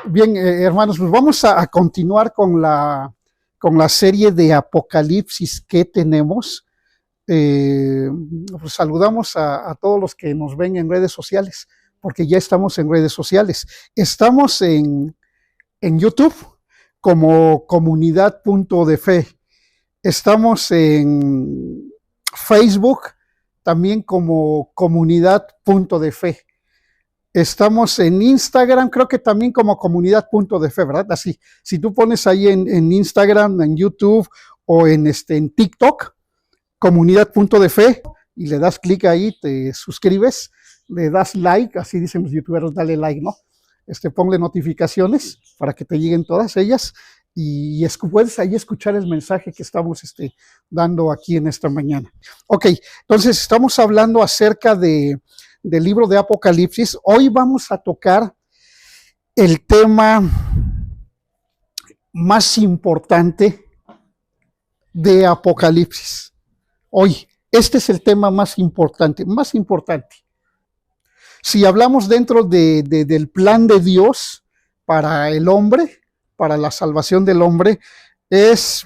Bien, hermanos, pues vamos a continuar con la serie de Apocalipsis que tenemos. Pues saludamos a todos los que nos ven en redes sociales, porque ya estamos en redes sociales. Estamos en YouTube como Comunidad Punto de Fe. Estamos en Facebook también como Comunidad Punto de Fe. Estamos en Instagram, creo que también como Comunidad Punto de Fe, ¿verdad? Así, si tú pones ahí en Instagram, en YouTube o en TikTok, Comunidad Punto de Fe, y le das clic ahí, te suscribes, le das like, así dicen los youtubers, dale like, ¿no? Ponle notificaciones para que te lleguen todas ellas y puedes ahí escuchar el mensaje que estamos dando aquí en esta mañana. Ok, entonces estamos hablando acerca del libro de Apocalipsis. Hoy vamos a tocar el tema más importante de Apocalipsis. Hoy, este es el tema más importante. Si hablamos dentro del plan de Dios para el hombre, para la salvación del hombre, es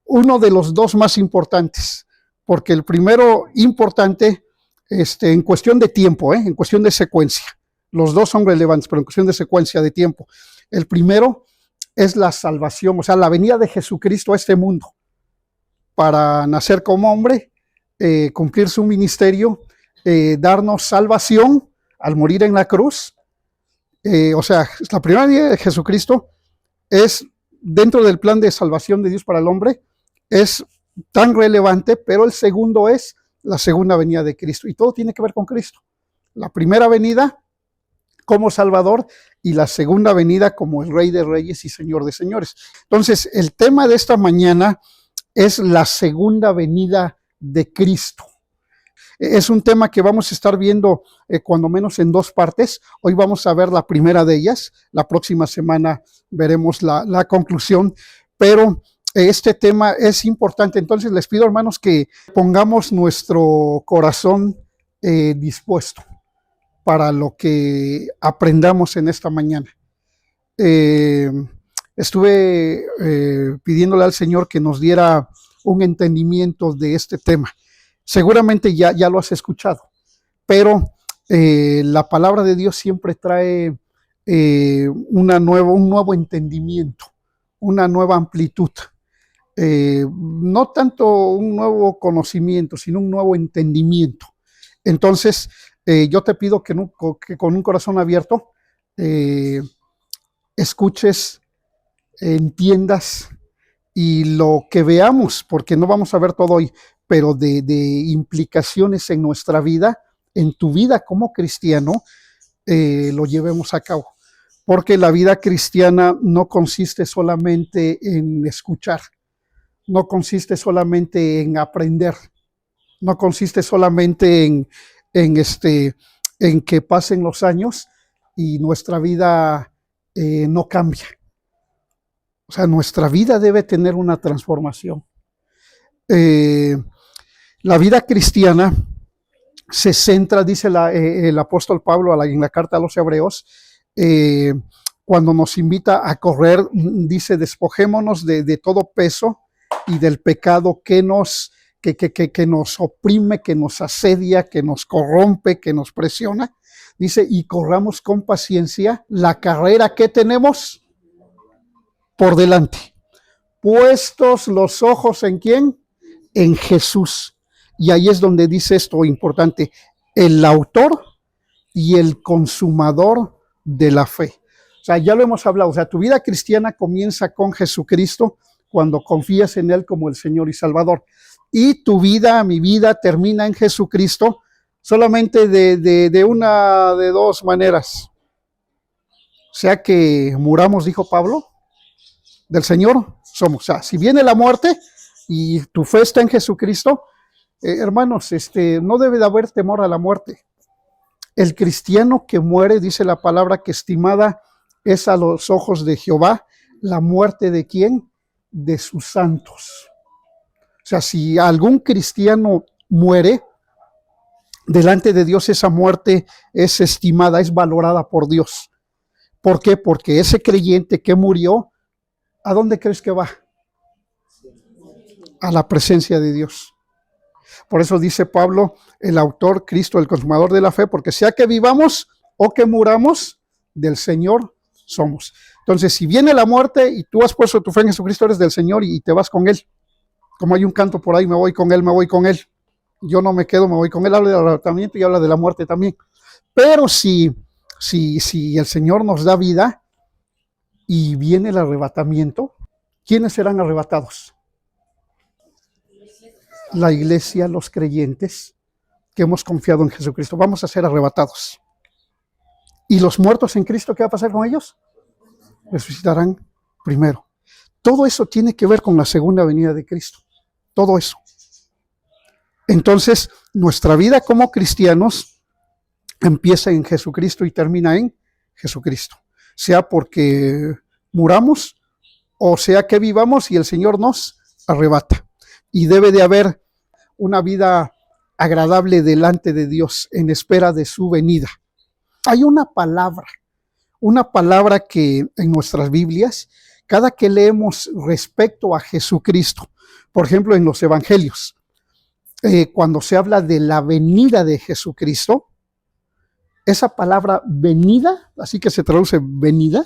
uno de los dos más importantes, porque el primero importante, en cuestión de tiempo, en cuestión de secuencia, los dos son relevantes, pero en cuestión de secuencia de tiempo. El primero es la salvación, o sea, la venida de Jesucristo a este mundo para nacer como hombre, cumplir su ministerio, darnos salvación al morir en la cruz. O sea, la primera venida de Jesucristo es, dentro del plan de salvación de Dios para el hombre, es tan relevante, pero el segundo es la segunda venida de Cristo, y todo tiene que ver con Cristo. La primera venida como Salvador y la segunda venida como el Rey de Reyes y Señor de Señores. Entonces, el tema de esta mañana es la segunda venida de Cristo. Es un tema que vamos a estar viendo cuando menos en dos partes. Hoy vamos a ver la primera de ellas, la próxima semana veremos la conclusión, pero este tema es importante. Entonces les pido, hermanos, que pongamos nuestro corazón dispuesto para lo que aprendamos en esta mañana. Estuve pidiéndole al Señor que nos diera un entendimiento de este tema. Seguramente ya lo has escuchado, pero la palabra de Dios siempre trae un nuevo entendimiento, una nueva amplitud. No tanto un nuevo conocimiento, sino un nuevo entendimiento. Entonces, yo te pido que con un corazón abierto escuches, entiendas, y lo que veamos, porque no vamos a ver todo hoy, pero de implicaciones en nuestra vida, en tu vida como cristiano, lo llevemos a cabo. Porque la vida cristiana no consiste solamente en escuchar, no consiste solamente en aprender, no consiste solamente en que pasen los años y nuestra vida no cambia. O sea, nuestra vida debe tener una transformación. La vida cristiana se centra, dice el apóstol Pablo en la carta a los Hebreos, cuando nos invita a correr, dice: despojémonos de todo peso y del pecado que nos oprime, que nos asedia, que nos corrompe, que nos presiona. Dice: y corramos con paciencia la carrera que tenemos por delante, puestos los ojos ¿en quién? En Jesús. Y ahí es donde dice esto importante: el autor y el consumador de la fe. O sea, ya lo hemos hablado, o sea, tu vida cristiana comienza con Jesucristo cuando confías en Él como el Señor y Salvador. Y tu vida, mi vida, termina en Jesucristo solamente de una de dos maneras. O sea, que muramos, dijo Pablo, del Señor somos. O sea, si viene la muerte y tu fe está en Jesucristo, hermanos, no debe de haber temor a la muerte. El cristiano que muere, dice la palabra, que estimada es a los ojos de Jehová la muerte de ¿quién? De sus santos. O sea, si algún cristiano muere, delante de Dios esa muerte es estimada, es valorada por Dios. ¿Por qué? Porque ese creyente que murió, ¿a dónde crees que va? A la presencia de Dios. Por eso dice Pablo, el autor, Cristo, el consumador de la fe, porque sea que vivamos o que muramos, del Señor somos. Entonces, si viene la muerte y tú has puesto tu fe en Jesucristo, eres del Señor y te vas con Él. Como hay un canto por ahí, me voy con Él, me voy con Él. Yo no me quedo, me voy con Él. Habla del arrebatamiento y habla de la muerte también. Pero si el Señor nos da vida y viene el arrebatamiento, ¿quiénes serán arrebatados? La iglesia, los creyentes que hemos confiado en Jesucristo. Vamos a ser arrebatados. ¿Y los muertos en Cristo, qué va a pasar con ellos? Resucitarán primero. Todo eso tiene que ver con la segunda venida de Cristo. Todo eso. Entonces, nuestra vida como cristianos empieza en Jesucristo y termina en Jesucristo. Sea porque muramos o sea que vivamos y el Señor nos arrebata. Y debe de haber una vida agradable delante de Dios en espera de su venida. Hay una palabra que en nuestras Biblias, cada que leemos respecto a Jesucristo, por ejemplo en los evangelios, cuando se habla de la venida de Jesucristo, esa palabra venida, así que se traduce venida,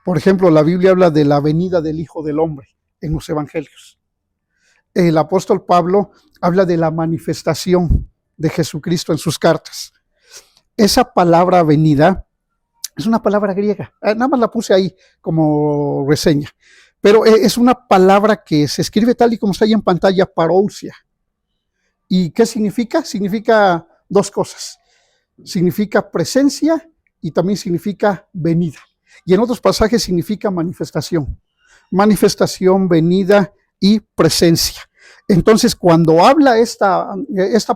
por ejemplo, la Biblia habla de la venida del Hijo del Hombre en los evangelios. El apóstol Pablo habla de la manifestación de Jesucristo en sus cartas. Esa palabra venida es una palabra griega, nada más la puse ahí como reseña, pero es una palabra que se escribe tal y como está ahí en pantalla, parousia. ¿Y qué significa? Significa dos cosas. Significa presencia y también significa venida. Y en otros pasajes significa manifestación. Manifestación, venida y presencia. Entonces, cuando habla esta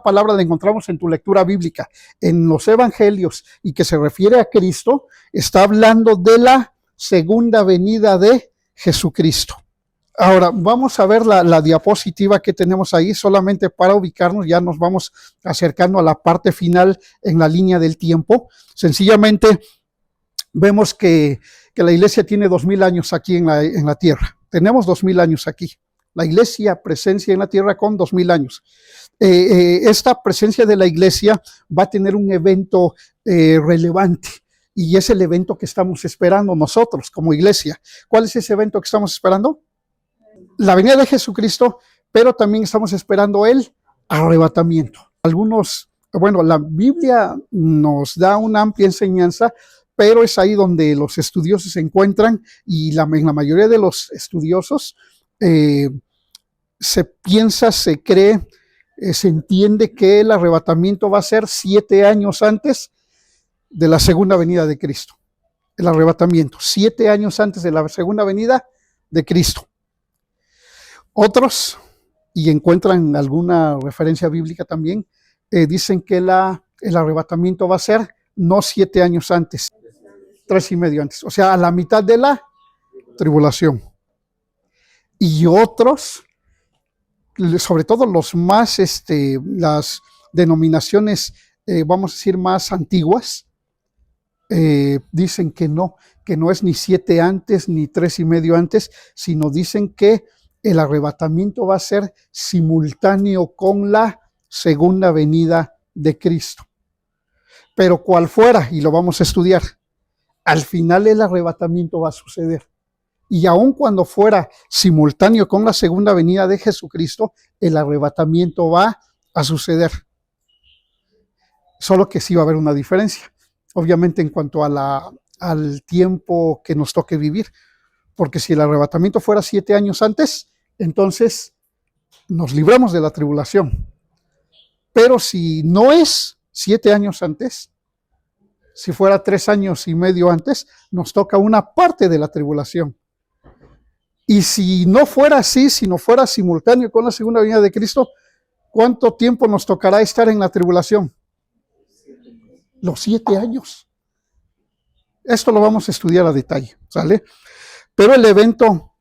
palabra, la encontramos en tu lectura bíblica, en los evangelios, y que se refiere a Cristo, está hablando de la segunda venida de Jesucristo. Ahora, vamos a ver la diapositiva que tenemos ahí, solamente para ubicarnos, ya nos vamos acercando a la parte final en la línea del tiempo. Sencillamente, vemos que la iglesia tiene 2000 años aquí en la tierra. Tenemos 2000 años aquí. La iglesia presencia en la tierra con 2000 años. Esta presencia de la iglesia va a tener un evento relevante y es el evento que estamos esperando nosotros como iglesia. ¿Cuál es ese evento que estamos esperando? La venida de Jesucristo, pero también estamos esperando el arrebatamiento. La Biblia nos da una amplia enseñanza, pero es ahí donde los estudiosos se encuentran y en la mayoría de los estudiosos se piensa, se cree, se entiende que el arrebatamiento va a ser 7 años antes de la segunda venida de Cristo. El arrebatamiento, 7 años antes de la segunda venida de Cristo. Otros, y encuentran alguna referencia bíblica también, dicen que el arrebatamiento va a ser no 7 años antes, 3 y medio antes, o sea, a la mitad de la tribulación. Y otros, sobre todo los más, las denominaciones, vamos a decir, más antiguas, dicen que no es ni 7 antes, ni 3 y medio antes, sino dicen que el arrebatamiento va a ser simultáneo con la segunda venida de Cristo. Pero cual fuera, y lo vamos a estudiar, al final el arrebatamiento va a suceder. Y aun cuando fuera simultáneo con la segunda venida de Jesucristo, el arrebatamiento va a suceder. Solo que sí va a haber una diferencia, obviamente en cuanto a al tiempo que nos toque vivir. Porque si el arrebatamiento fuera 7 años antes, entonces nos libramos de la tribulación. Pero si no es 7 años antes, si fuera 3 años y medio antes, nos toca una parte de la tribulación. Y si no fuera así, si no fuera simultáneo con la segunda venida de Cristo, ¿cuánto tiempo nos tocará estar en la tribulación? Los 7 años. Esto lo vamos a estudiar a detalle, ¿sale? Pero el evento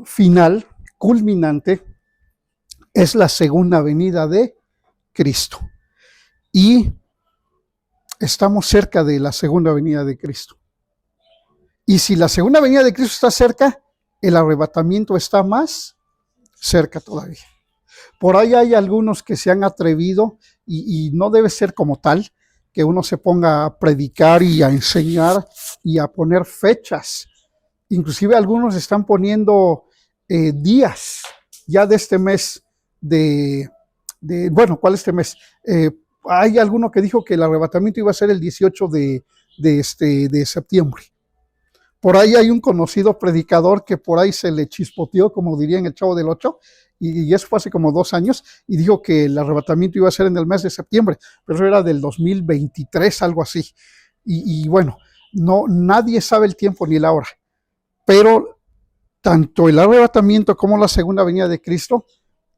final, culminante, es la segunda venida de Cristo. Y estamos cerca de la segunda venida de Cristo. Y si la segunda venida de Cristo está cerca, el arrebatamiento está más cerca todavía. Por ahí hay algunos que se han atrevido, y no debe ser como tal, que uno se ponga a predicar y a enseñar y a poner fechas. Inclusive algunos están poniendo días ya de este mes bueno, ¿cuál es este mes? Hay alguno que dijo que el arrebatamiento iba a ser el 18 de septiembre. Por ahí hay un conocido predicador que por ahí se le chispoteó, como dirían el Chavo del Ocho, y eso fue hace como 2 años, y dijo que el arrebatamiento iba a ser en el mes de septiembre, pero eso era del 2023, algo así. Y bueno, nadie sabe el tiempo ni la hora, pero tanto el arrebatamiento como la segunda venida de Cristo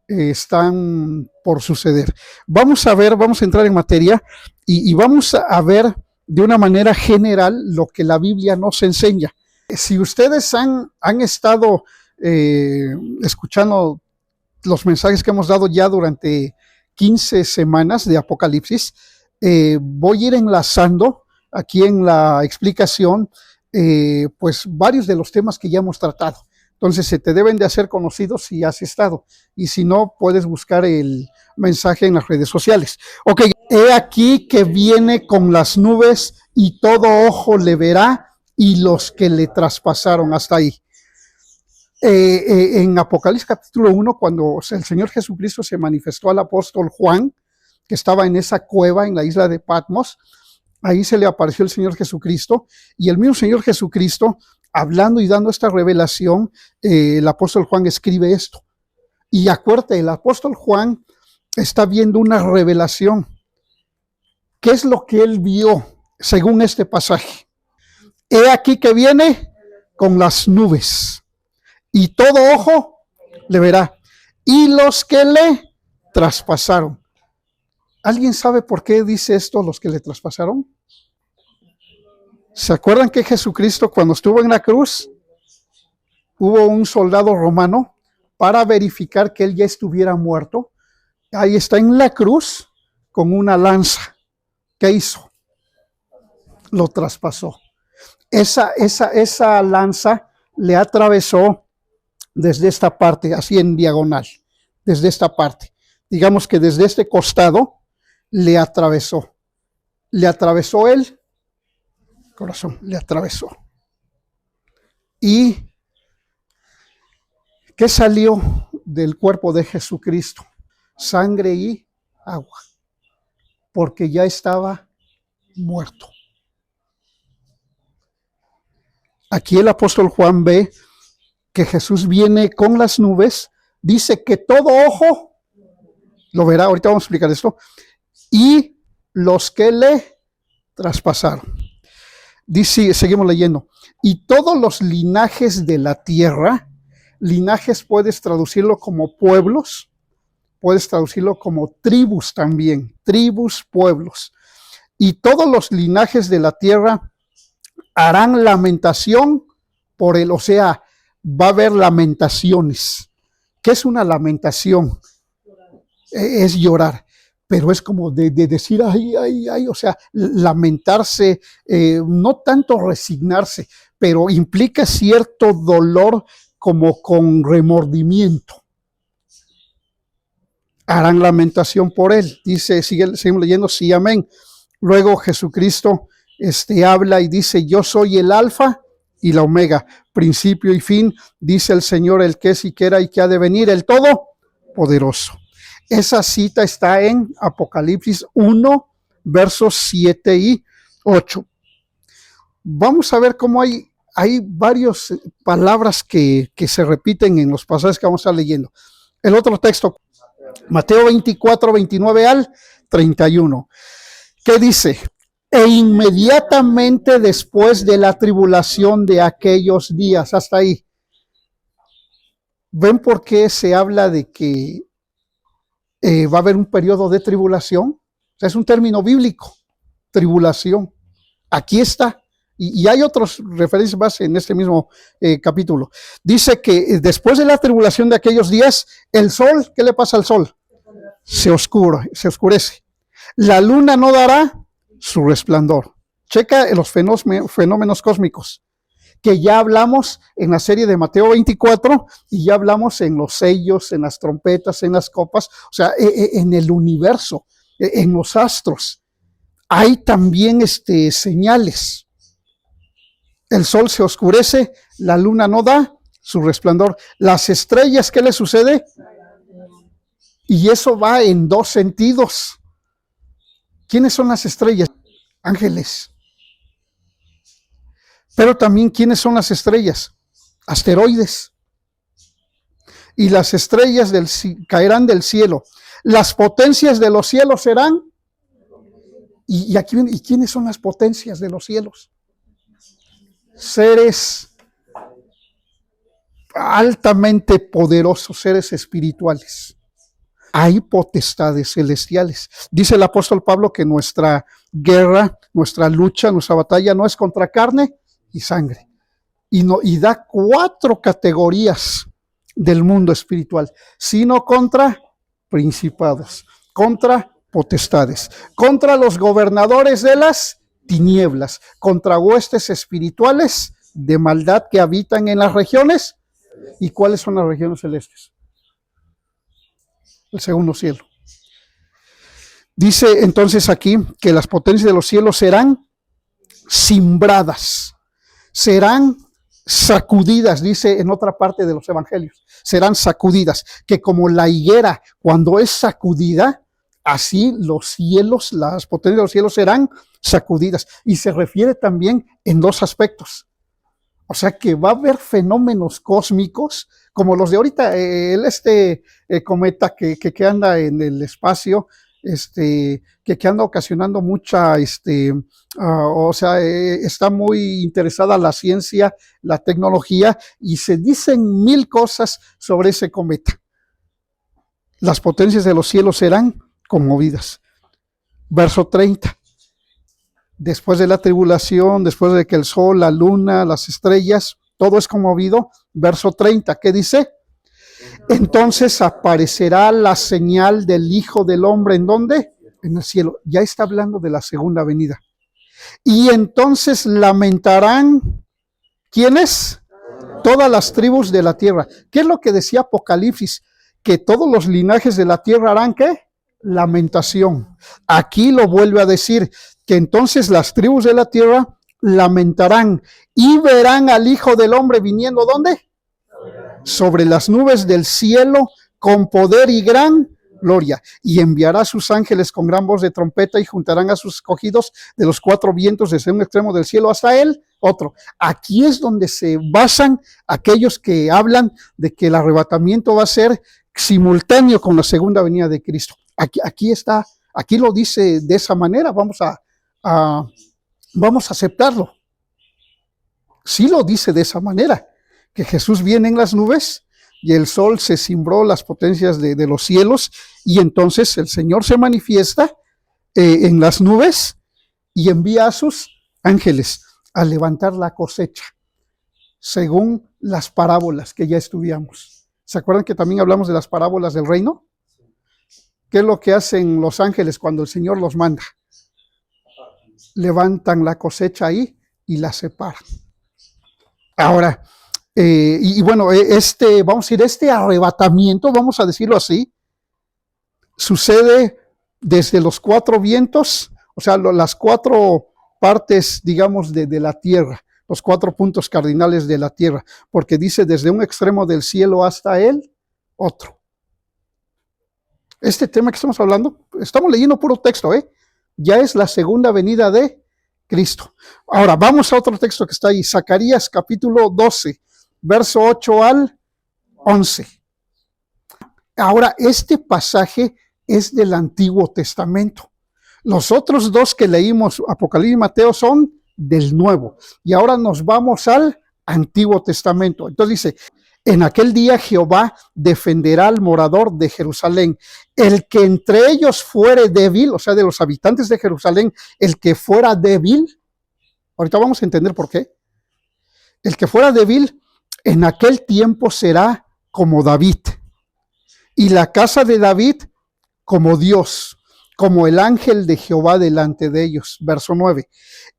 están por suceder. Vamos a entrar en materia y vamos a ver de una manera general lo que la Biblia nos enseña. Si ustedes han estado escuchando los mensajes que hemos dado ya durante 15 semanas de Apocalipsis, voy a ir enlazando aquí en la explicación pues varios de los temas que ya hemos tratado. Entonces se te deben de hacer conocidos si has estado, y si no, puedes buscar el mensaje en las redes sociales. Ok, he aquí que viene con las nubes y todo ojo le verá y los que le traspasaron. Hasta ahí. En Apocalipsis capítulo 1, cuando el Señor Jesucristo se manifestó al apóstol Juan, que estaba en esa cueva en la isla de Patmos, ahí se le apareció el Señor Jesucristo, y el mismo Señor Jesucristo, hablando y dando esta revelación, el apóstol Juan escribe esto. Y acuérdate, el apóstol Juan está viendo una revelación. ¿Qué es lo que él vio según este pasaje? He aquí que viene con las nubes y todo ojo le verá, y los que le traspasaron. ¿Alguien sabe por qué dice esto, los que le traspasaron? ¿Se acuerdan que Jesucristo, cuando estuvo en la cruz, hubo un soldado romano para verificar que él ya estuviera muerto? Ahí está en la cruz con una lanza. ¿Qué hizo? Lo traspasó. Esa lanza le atravesó desde esta parte, así en diagonal, desde esta parte. Digamos que desde este costado le atravesó. Le atravesó el corazón, le atravesó. ¿Y qué salió del cuerpo de Jesucristo? Sangre y agua, porque ya estaba muerto. Aquí el apóstol Juan ve que Jesús viene con las nubes, dice que todo ojo lo verá, ahorita vamos a explicar esto, y los que le traspasaron. Dice, seguimos leyendo, y todos los linajes de la tierra, linajes puedes traducirlo como pueblos, puedes traducirlo como tribus también, tribus, pueblos, y todos los linajes de la tierra harán lamentación por él, o sea, va a haber lamentaciones. ¿Qué es una lamentación? Es llorar, pero es como de decir, ay, o sea, lamentarse, no tanto resignarse, pero implica cierto dolor como con remordimiento. Harán lamentación por él. Dice, seguimos leyendo, sí, amén. Luego Jesucristo habla y dice, yo soy el alfa y la omega, principio y fin, dice el Señor, el que es y que era y que ha de venir, el Todopoderoso. Esa cita está en Apocalipsis 1, versos 7 y 8. Vamos a ver cómo hay varias palabras que se repiten en los pasajes que vamos a estar leyendo. El otro texto, Mateo 24, 29 al 31. ¿Qué dice? E inmediatamente después de la tribulación de aquellos días, hasta ahí. ¿Ven por qué se habla de que va a haber un periodo de tribulación? O sea, es un término bíblico, tribulación. Aquí está. Y hay otras referencias más en este mismo capítulo. Dice que después de la tribulación de aquellos días, el sol, ¿qué le pasa al sol? Se oscurece. La luna no dará su resplandor. Checa los fenómenos cósmicos. que ya hablamos en la serie de Mateo 24 y ya hablamos en los sellos, en las trompetas, en las copas, o sea, en el universo, en los astros. Hay también señales. El sol se oscurece, la luna no da su resplandor. Las estrellas, ¿qué le sucede? Y eso va en dos sentidos. ¿Quiénes son las estrellas? Ángeles. Pero también, ¿quiénes son las estrellas? Asteroides. Y las estrellas caerán del cielo. Las potencias de los cielos serán. ¿Y quiénes son las potencias de los cielos? Seres altamente poderosos, seres espirituales. Hay potestades celestiales. Dice el apóstol Pablo que nuestra guerra, nuestra lucha, nuestra batalla no es contra carne y sangre. Y da 4 categorías del mundo espiritual, sino contra principados, contra potestades, contra los gobernadores de las tinieblas, contra huestes espirituales de maldad que habitan en las regiones. ¿Y cuáles son las regiones celestes? El segundo cielo. Dice entonces aquí que las potencias de los cielos serán cimbradas, serán sacudidas, dice en otra parte de los evangelios, serán sacudidas, que como la higuera cuando es sacudida, así los cielos, las potencias de los cielos serán sacudidas. Y se refiere también en 2 aspectos. O sea que va a haber fenómenos cósmicos como los de ahorita, el cometa que anda en el espacio, que anda ocasionando mucha, está muy interesada la ciencia, la tecnología, y se dicen 1000 cosas sobre ese cometa. Las potencias de los cielos serán conmovidas. Verso 30. Después de la tribulación, después de que el sol, la luna, las estrellas, todo es conmovido. Verso 30, ¿qué dice? Entonces aparecerá la señal del Hijo del Hombre, ¿en dónde? En el cielo. Ya está hablando de la segunda venida. Y entonces lamentarán, ¿quiénes? Todas las tribus de la tierra. ¿Qué es lo que decía Apocalipsis? Que todos los linajes de la tierra harán, ¿qué? Lamentación. Aquí lo vuelve a decir, que entonces las tribus de la tierra lamentarán y verán al Hijo del Hombre viniendo, ¿dónde? Sobre las nubes del cielo con poder y gran gloria, y enviará a sus ángeles con gran voz de trompeta y juntarán a sus escogidos de los 4 vientos desde un extremo del cielo hasta el otro. Aquí es donde se basan aquellos que hablan de que el arrebatamiento va a ser simultáneo con la segunda venida de Cristo. Aquí está, aquí lo dice de esa manera, vamos a aceptarlo. Sí lo dice de esa manera, que Jesús viene en las nubes y el sol se cimbró las potencias de los cielos, y entonces el Señor se manifiesta en las nubes y envía a sus ángeles a levantar la cosecha, según las parábolas que ya estudiamos. ¿Se acuerdan que también hablamos de las parábolas del reino? ¿Qué es lo que hacen los ángeles cuando el Señor los manda? Levantan la cosecha ahí y la separan. Ahora, vamos a decir, este arrebatamiento, vamos a decirlo así, sucede desde los 4 vientos, o sea, las 4 partes, digamos, de la tierra, los 4 puntos cardinales de la tierra, porque dice desde un extremo del cielo hasta el otro. Este tema que estamos hablando, estamos leyendo puro texto, ya es la segunda venida de Cristo. Ahora, vamos a otro texto que está ahí, Zacarías capítulo 12, verso 8 al 11. Ahora, este pasaje es del Antiguo Testamento. Los otros 2 que leímos, Apocalipsis y Mateo, son del Nuevo. Y ahora nos vamos al Antiguo Testamento. Entonces dice, en aquel día Jehová defenderá al morador de Jerusalén. El que entre ellos fuere débil, o sea, de los habitantes de Jerusalén, el que fuera débil, ahorita vamos a entender por qué. El que fuera débil, en aquel tiempo será como David. Y la casa de David como Dios, como el ángel de Jehová delante de ellos. Verso 9.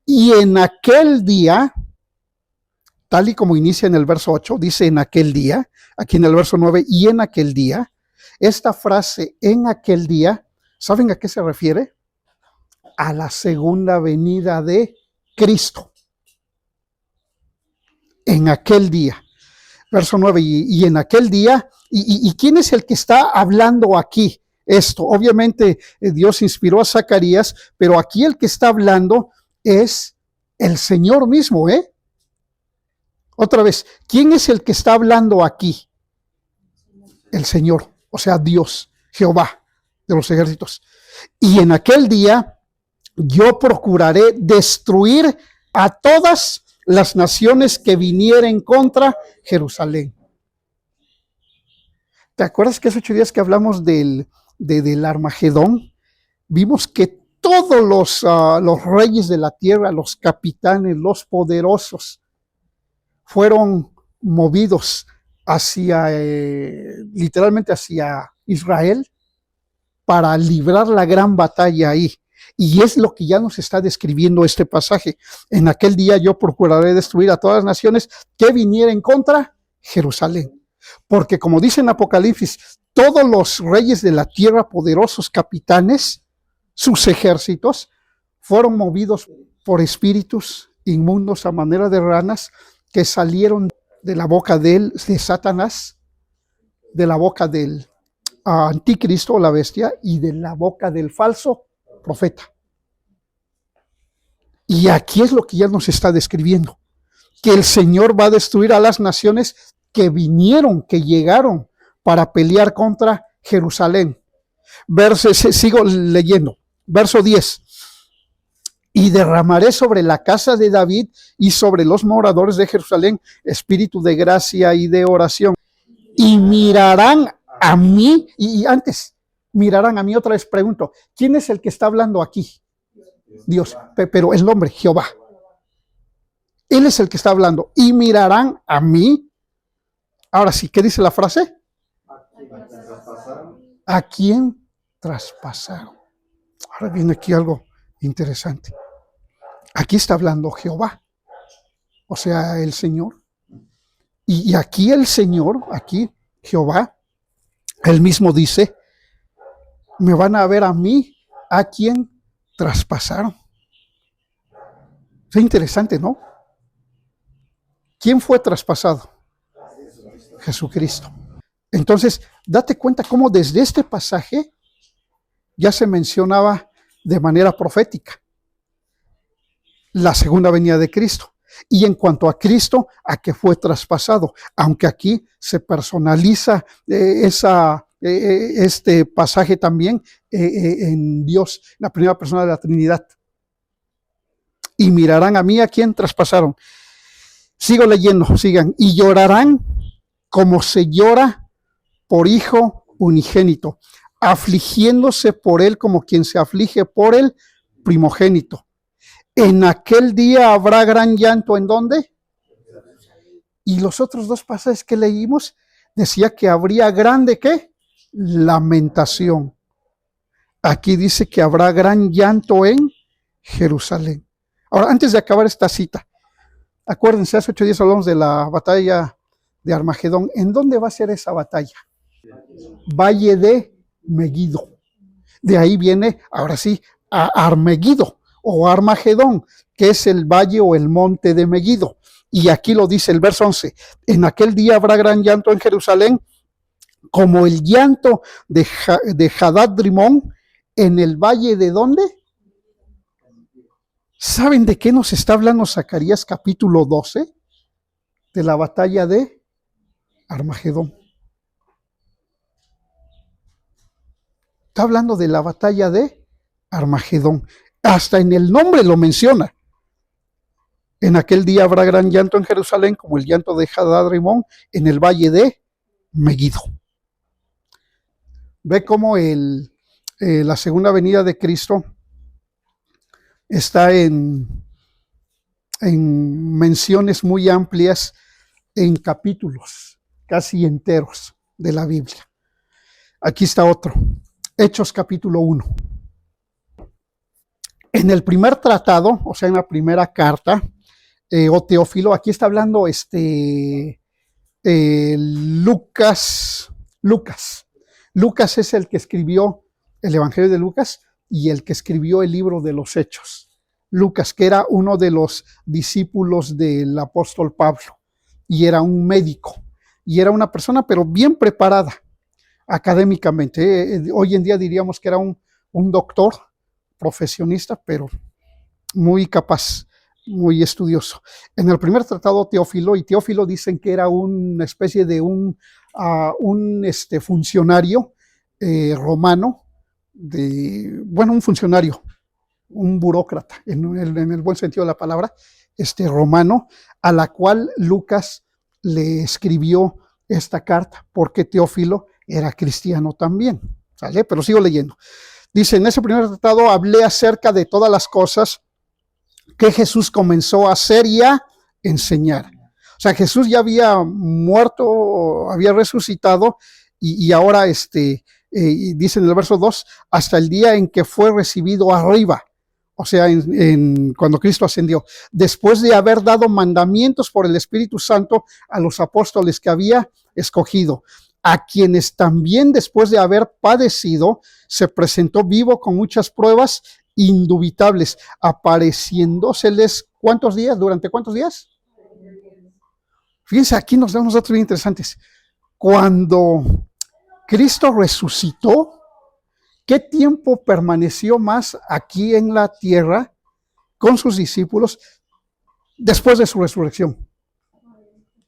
Y en aquel día tal y como inicia en el verso 8, dice en aquel día, aquí en el verso 9, y en aquel día. Esta frase, en aquel día, ¿saben a qué se refiere? A la segunda venida de Cristo. En aquel día. Verso 9, y en aquel día, ¿y quién es el que está hablando aquí? Esto, obviamente Dios inspiró a Zacarías, pero aquí el que está hablando es el Señor mismo, ¿eh? Otra vez, ¿quién es el que está hablando aquí? El Señor, o sea, Dios, Jehová de los ejércitos. Y en aquel día yo procuraré destruir a todas las naciones que vinieren contra Jerusalén. ¿Te acuerdas que hace 8 días que hablamos del Armagedón? Vimos que todos los reyes de la tierra, los capitanes, los poderosos, fueron movidos hacia, literalmente hacia Israel para librar la gran batalla ahí. Y es lo que ya nos está describiendo este pasaje. En aquel día yo procuraré destruir a todas las naciones que vinieren contra Jerusalén. Porque como dice en Apocalipsis, todos los reyes de la tierra, poderosos capitanes, sus ejércitos, fueron movidos por espíritus inmundos a manera de ranas que salieron de la boca de Satanás, de la boca del anticristo, la bestia, y de la boca del falso profeta. Y aquí es lo que ya nos está describiendo, que el Señor va a destruir a las naciones que vinieron, que llegaron para pelear contra Jerusalén. Sigo leyendo, verso 10. Y derramaré sobre la casa de David y sobre los moradores de Jerusalén espíritu de gracia y de oración. Y mirarán a mí, y antes, mirarán a mí. Otra vez pregunto, ¿quién es el que está hablando aquí? Dios, pero el nombre, Jehová. Él es el que está hablando. Y mirarán a mí. Ahora sí, ¿qué dice la frase? ¿A quién traspasaron? Ahora viene aquí algo interesante. Aquí está hablando Jehová, o sea, el Señor. Y aquí el Señor, aquí Jehová, él mismo dice, me van a ver a mí, a quien traspasaron. Es interesante, ¿no? ¿Quién fue traspasado? Jesucristo. Entonces, date cuenta cómo desde este pasaje ya se mencionaba de manera profética la segunda venida de Cristo. Y en cuanto a Cristo, a que fue traspasado, aunque aquí se personaliza este pasaje también en Dios, la primera persona de la Trinidad. Y mirarán a mí a quien traspasaron. Sigo leyendo, sigan. Y llorarán como se llora por hijo unigénito, afligiéndose por él como quien se aflige por el primogénito. En aquel día habrá gran llanto. ¿En dónde? Y los otros dos pasajes que leímos decía que habría grande, ¿qué? Lamentación. Aquí dice que habrá gran llanto en Jerusalén. Ahora, antes de acabar esta cita, acuérdense, hace 8 días hablamos de la batalla de Armagedón. ¿En dónde va a ser esa batalla? Valle de Megiddo. De ahí viene, ahora sí, a Armegido o Armagedón, que es el valle o el monte de Megiddo. Y aquí lo dice el verso 11, en aquel día habrá gran llanto en Jerusalén, como el llanto de Hadad Rimón en el valle de ¿dónde? ¿Saben de qué nos está hablando Zacarías capítulo 12? De la batalla de Armagedón. Está hablando de la batalla de Armagedón. Hasta en el nombre lo menciona. En aquel día habrá gran llanto en Jerusalén, como el llanto de Hadad Rimón en el valle de Megiddo. Ve cómo la segunda venida de Cristo está en menciones muy amplias en capítulos casi enteros de la Biblia. Aquí está otro, Hechos capítulo 1. En el primer tratado, o sea, en la primera carta, o Teófilo, aquí está hablando Lucas. Lucas es el que escribió el Evangelio de Lucas y el que escribió el libro de los Hechos. Lucas, que era uno de los discípulos del apóstol Pablo, y era un médico, y era una persona, pero bien preparada académicamente. Hoy en día diríamos que era un doctor profesionista, pero muy capaz, muy estudioso. En el primer tratado Teófilo, y Teófilo dicen que era una especie de un funcionario romano, un funcionario, un burócrata, en el buen sentido de la palabra, romano, a la cual Lucas le escribió esta carta, porque Teófilo era cristiano también, ¿sale? Pero sigo leyendo. Dice, en ese primer tratado hablé acerca de todas las cosas que Jesús comenzó a hacer y a enseñar. O sea, Jesús ya había muerto, había resucitado, y ahora dice en el verso 2, hasta el día en que fue recibido arriba. O sea, cuando Cristo ascendió, después de haber dado mandamientos por el Espíritu Santo a los apóstoles que había escogido, a quienes también después de haber padecido, se presentó vivo con muchas pruebas indubitables, apareciéndoseles, ¿cuántos días? ¿Durante cuántos días? Fíjense, aquí nos da unos datos bien interesantes. Cuando Cristo resucitó, ¿qué tiempo permaneció más aquí en la tierra con sus discípulos después de su resurrección?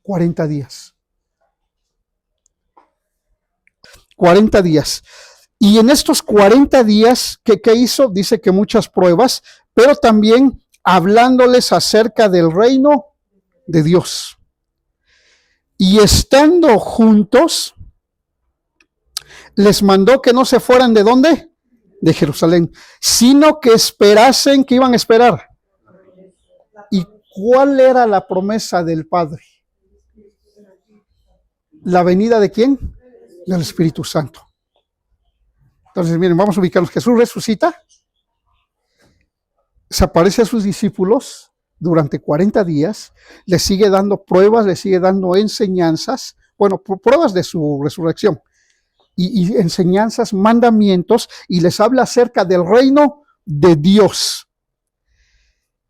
40 días. 40 días. Y en estos 40 días, ¿qué hizo? Dice que muchas pruebas, pero también hablándoles acerca del reino de Dios. Y estando juntos, les mandó que no se fueran ¿de dónde? De Jerusalén, sino que esperasen. ¿Qué iban a esperar? ¿Y cuál era la promesa del Padre? ¿La venida de quién? Del Espíritu Santo. Entonces, miren, vamos a ubicarnos. Jesús resucita, se aparece a sus discípulos durante 40 días, les sigue dando pruebas, les sigue dando enseñanzas, pruebas de su resurrección, y enseñanzas, mandamientos, y les habla acerca del reino de Dios.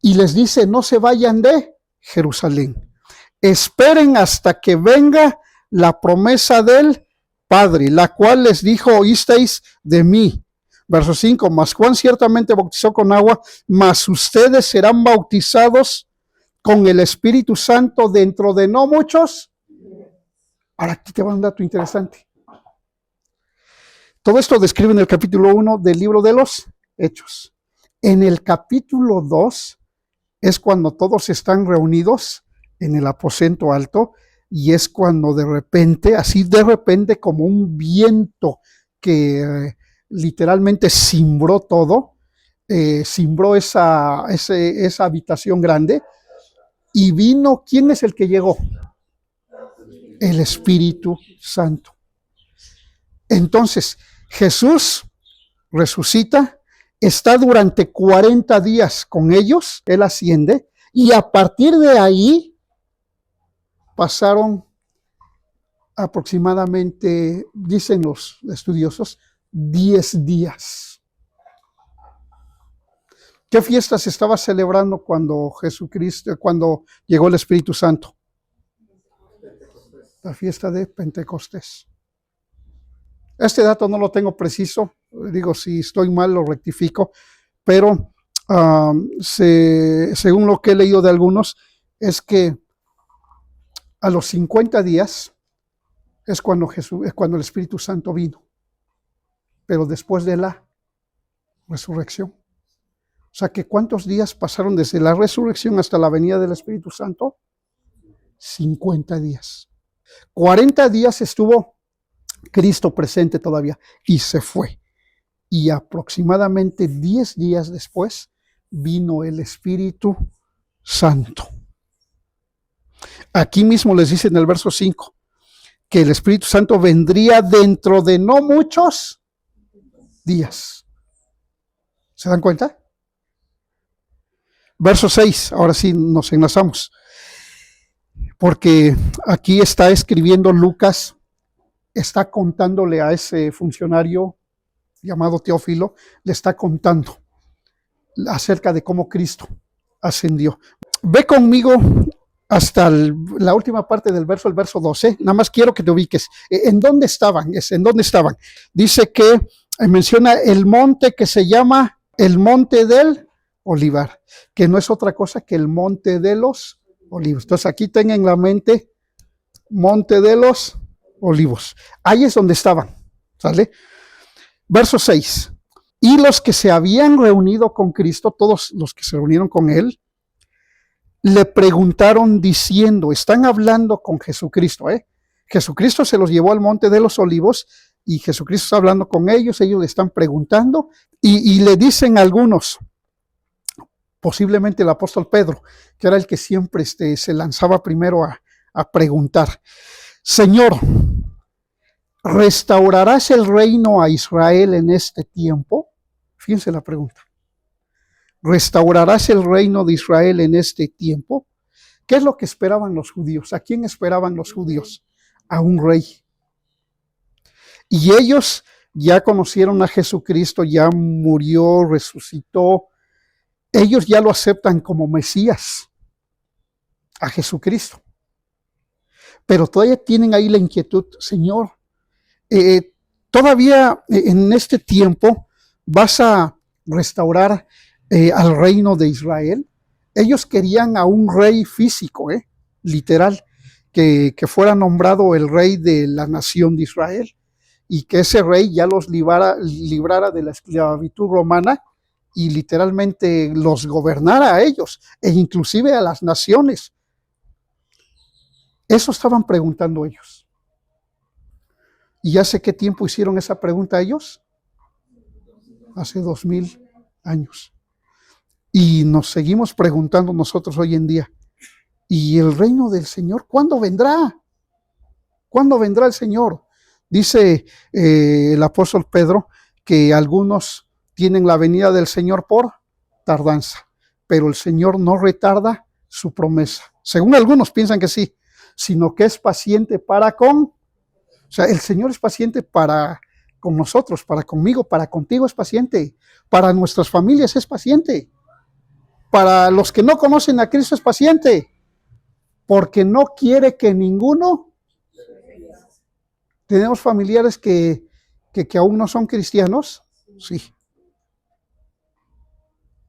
Y les dice, no se vayan de Jerusalén, esperen hasta que venga la promesa del Padre, la cual les dijo, oísteis de mí. Verso 5, mas Juan ciertamente bautizó con agua, mas ustedes serán bautizados con el Espíritu Santo dentro de no muchos. Ahora aquí te va un dato interesante. Todo esto describe en el capítulo 1 del libro de los Hechos. En el capítulo 2 es cuando todos están reunidos en el aposento alto, y es cuando de repente, como un viento que literalmente cimbró todo, cimbró esa habitación grande, y vino, ¿quién es el que llegó? El Espíritu Santo. Entonces, Jesús resucita, está durante 40 días con ellos, él asciende, y a partir de ahí pasaron aproximadamente, dicen los estudiosos, 10 días. ¿Qué fiesta se estaba celebrando cuando llegó el Espíritu Santo? La fiesta de Pentecostés. Este dato no lo tengo preciso, digo, si estoy mal lo rectifico, pero según lo que he leído de algunos, es que a los 50 días es cuando el Espíritu Santo vino, pero después de la resurrección. O sea que ¿cuántos días pasaron desde la resurrección hasta la venida del Espíritu Santo? 50 días. 40 días estuvo Cristo presente todavía y se fue. Y aproximadamente 10 días después vino el Espíritu Santo. Aquí mismo les dice en el verso 5 que el Espíritu Santo vendría dentro de no muchos días. ¿Se dan cuenta? Verso 6, ahora sí nos enlazamos, porque aquí está escribiendo Lucas, está contándole a ese funcionario llamado Teófilo, le está contando acerca de cómo Cristo ascendió. Ve conmigo hasta la última parte del verso, el verso 12. Nada más quiero que te ubiques. ¿En dónde estaban? ¿En dónde estaban? Dice que menciona el monte que se llama el monte del Olivar, que no es otra cosa que el monte de los olivos. Entonces aquí tengan en la mente monte de los olivos. Ahí es donde estaban. ¿Sale? Verso 6. Y los que se habían reunido con Cristo, todos los que se reunieron con él, le preguntaron diciendo, están hablando con Jesucristo, Jesucristo se los llevó al monte de los olivos y Jesucristo está hablando con ellos le están preguntando y le dicen algunos, posiblemente el apóstol Pedro, que era el que siempre se lanzaba primero a preguntar, Señor, ¿restaurarás el reino a Israel en este tiempo? Fíjense la pregunta. ¿Restaurarás el reino de Israel en este tiempo? ¿Qué es lo que esperaban los judíos? ¿A quién esperaban los judíos? A un rey. Y ellos ya conocieron a Jesucristo, ya murió, resucitó. Ellos ya lo aceptan como Mesías, a Jesucristo. Pero todavía tienen ahí la inquietud, Señor, todavía en este tiempo vas a restaurar al reino de Israel. Ellos querían a un rey físico, literal, que fuera nombrado el rey de la nación de Israel y que ese rey ya los librara de la esclavitud romana y literalmente los gobernara a ellos e inclusive a las naciones. Eso estaban preguntando ellos. ¿Y hace qué tiempo hicieron esa pregunta ellos? Hace 2000 años. Y nos seguimos preguntando nosotros hoy en día, ¿y el reino del Señor cuándo vendrá? ¿Cuándo vendrá el Señor? Dice el apóstol Pedro que algunos tienen la venida del Señor por tardanza, pero el Señor no retarda su promesa. Según algunos piensan que sí, sino que es paciente para con, o sea, el Señor es paciente para con nosotros, para conmigo, para contigo es paciente, para nuestras familias es paciente. Para los que no conocen a Cristo es paciente, porque no quiere que ninguno. ¿Tenemos familiares que aún no son cristianos? Sí.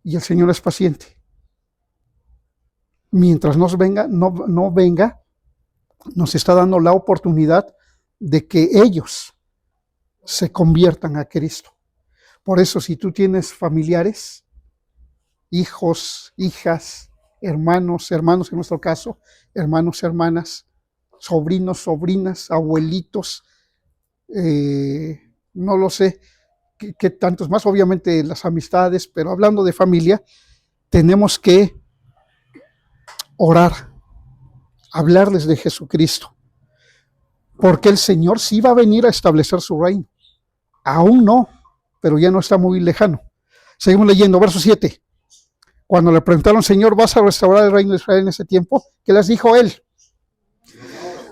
Y el Señor es paciente. Mientras no venga, nos está dando la oportunidad de que ellos se conviertan a Cristo. Por eso, si tú tienes familiares, hijos, hijas, hermanos en nuestro caso, hermanos, hermanas, sobrinos, sobrinas, abuelitos, no lo sé, qué tantos más, obviamente las amistades, pero hablando de familia, tenemos que orar, hablarles de Jesucristo, porque el Señor sí va a venir a establecer su reino. Aún no, pero ya no está muy lejano. Seguimos leyendo, verso 7. Cuando le preguntaron, Señor, ¿vas a restaurar el reino de Israel en ese tiempo? ¿Qué les dijo él?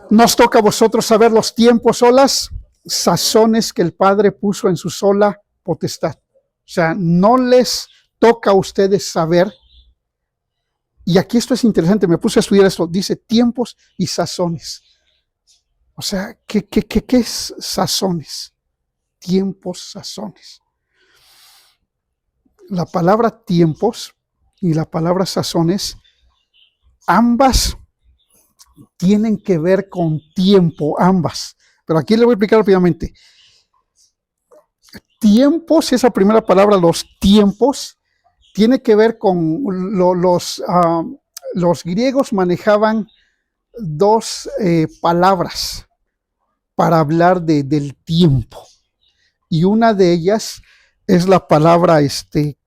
Nos toca a vosotros saber los tiempos o las sazones que el Padre puso en su sola potestad. O sea, no les toca a ustedes saber. Y aquí esto es interesante, me puse a estudiar esto. Dice tiempos y sazones. O sea, ¿qué es sazones? Tiempos, sazones. La palabra tiempos y la palabra sazones, ambas tienen que ver con tiempo, ambas. Pero aquí le voy a explicar rápidamente. Tiempos, esa primera palabra, los tiempos, tiene que ver con los griegos manejaban dos palabras para hablar del tiempo. Y una de ellas es la palabra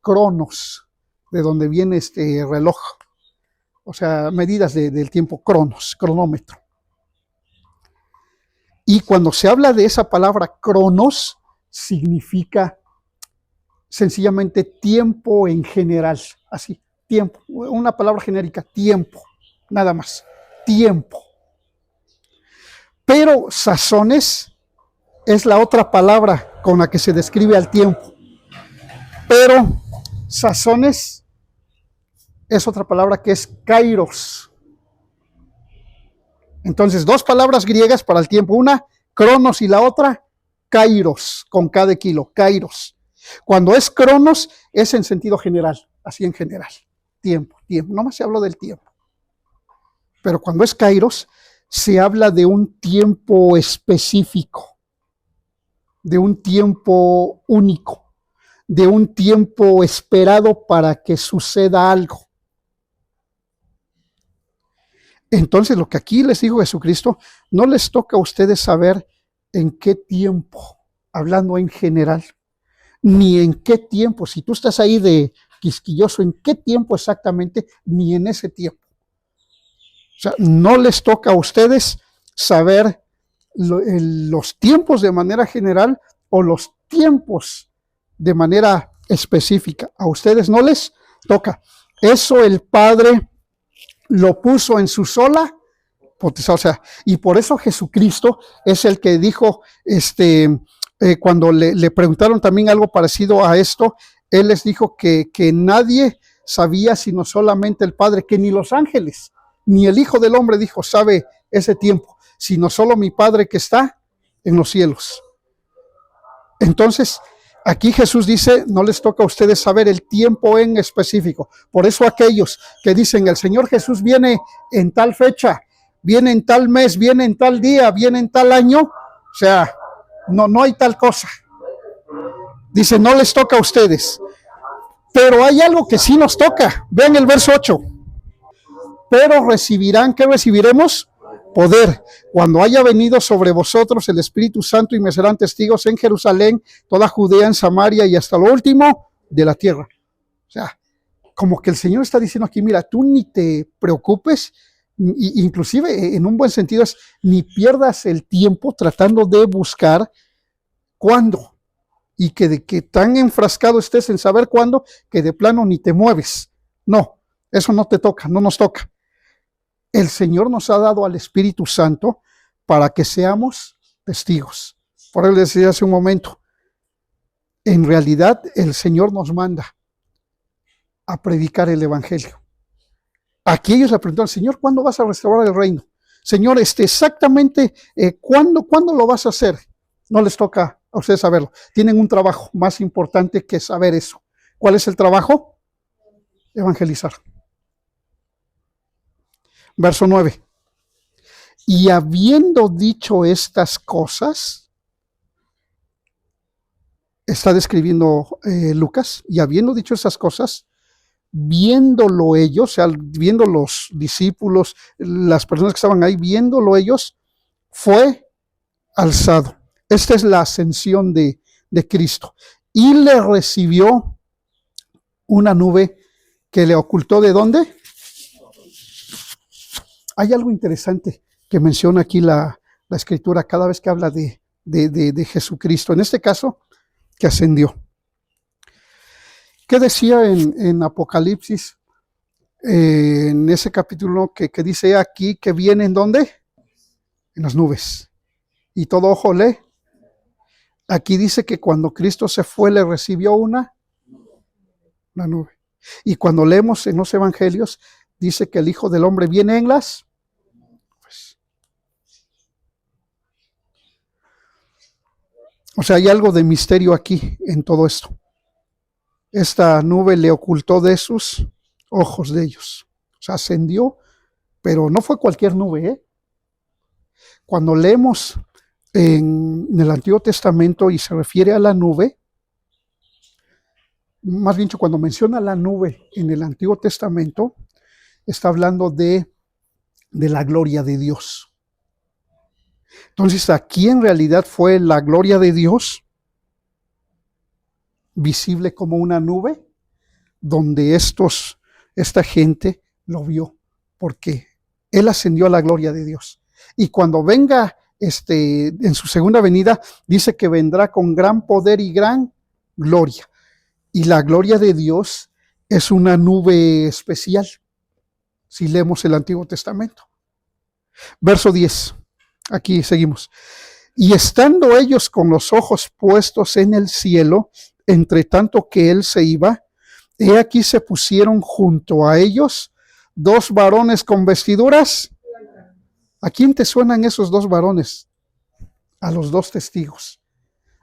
cronos, de donde viene reloj. O sea, medidas del tiempo, cronos, cronómetro. Y cuando se habla de esa palabra cronos, significa sencillamente tiempo en general, así, tiempo, una palabra genérica, tiempo, nada más, tiempo. Pero sazones es la otra palabra con la que se describe al tiempo. Pero sazones es otra palabra que es kairos. Entonces, dos palabras griegas para el tiempo, una cronos y la otra kairos, con K de kilo, kairos. Cuando es cronos es en sentido general, así en general, tiempo, nomás se habla del tiempo. Pero cuando es kairos se habla de un tiempo específico, de un tiempo único, de un tiempo esperado para que suceda algo. Entonces, lo que aquí les dijo Jesucristo, no les toca a ustedes saber en qué tiempo, hablando en general, ni en qué tiempo, si tú estás ahí de quisquilloso, en qué tiempo exactamente, ni en ese tiempo. O sea, no les toca a ustedes saber los tiempos de manera general o los tiempos de manera específica. A ustedes no les toca. Eso el Padre lo puso en su sola potestad. O sea, y por eso Jesucristo es el que dijo, cuando le preguntaron también algo parecido a esto, él les dijo que nadie sabía sino solamente el Padre, que ni los ángeles, ni el Hijo del Hombre dijo, sabe ese tiempo, sino solo mi Padre que está en los cielos. Entonces, aquí Jesús dice, no les toca a ustedes saber el tiempo en específico. Por eso aquellos que dicen, el Señor Jesús viene en tal fecha, viene en tal mes, viene en tal día, viene en tal año, o sea, no hay tal cosa. Dice, no les toca a ustedes. Pero hay algo que sí nos toca. Vean el verso 8. Pero recibirán, ¿qué recibiremos? Poder, cuando haya venido sobre vosotros el Espíritu Santo, y me serán testigos en Jerusalén, toda Judea, en Samaria y hasta lo último de la tierra. O sea, como que el Señor está diciendo aquí, mira, tú ni te preocupes, inclusive en un buen sentido es, ni pierdas el tiempo tratando de buscar cuándo, y que de que tan enfrascado estés en saber cuándo, que de plano ni te mueves. No, eso no te toca, no nos toca. El Señor nos ha dado al Espíritu Santo para que seamos testigos. Por eso les decía hace un momento, en realidad el Señor nos manda a predicar el Evangelio. Aquí ellos le preguntaron, Señor, ¿cuándo vas a restaurar el reino? Señor, exactamente, ¿cuándo lo vas a hacer? No les toca a ustedes saberlo. Tienen un trabajo más importante que saber eso. ¿Cuál es el trabajo? Evangelizar. Verso 9. Y habiendo dicho estas cosas, está describiendo Lucas, y habiendo dicho estas cosas, viéndolo ellos, o sea, viendo los discípulos, las personas que estaban ahí, viéndolo ellos, fue alzado. Esta es la ascensión de Cristo. Y le recibió una nube que le ocultó, ¿de dónde? Hay algo interesante que menciona aquí la Escritura cada vez que habla de Jesucristo. En este caso, que ascendió. ¿Qué decía en Apocalipsis? En ese capítulo que dice aquí que viene ¿en dónde? En las nubes. Y todo ojo lee. Aquí dice que cuando Cristo se fue le recibió una nube. Y cuando leemos en los evangelios dice que el Hijo del Hombre viene en las nubes. O sea, hay algo de misterio aquí en todo esto. Esta nube le ocultó de sus ojos de ellos. O sea, ascendió, pero no fue cualquier nube, ¿eh? Cuando leemos en el Antiguo Testamento y se refiere a la nube, más bien cuando menciona la nube en el Antiguo Testamento, está hablando de la gloria de Dios. Entonces, aquí en realidad fue la gloria de Dios visible como una nube, donde esta gente lo vio, porque Él ascendió a la gloria de Dios. Y cuando venga en su segunda venida, dice que vendrá con gran poder y gran gloria. Y la gloria de Dios es una nube especial, si leemos el Antiguo Testamento. Verso 10, aquí seguimos. Y estando ellos con los ojos puestos en el cielo, entre tanto que él se iba, he aquí se pusieron junto a ellos 2 varones con vestiduras. ¿A quién te suenan esos 2 varones? A los 2 testigos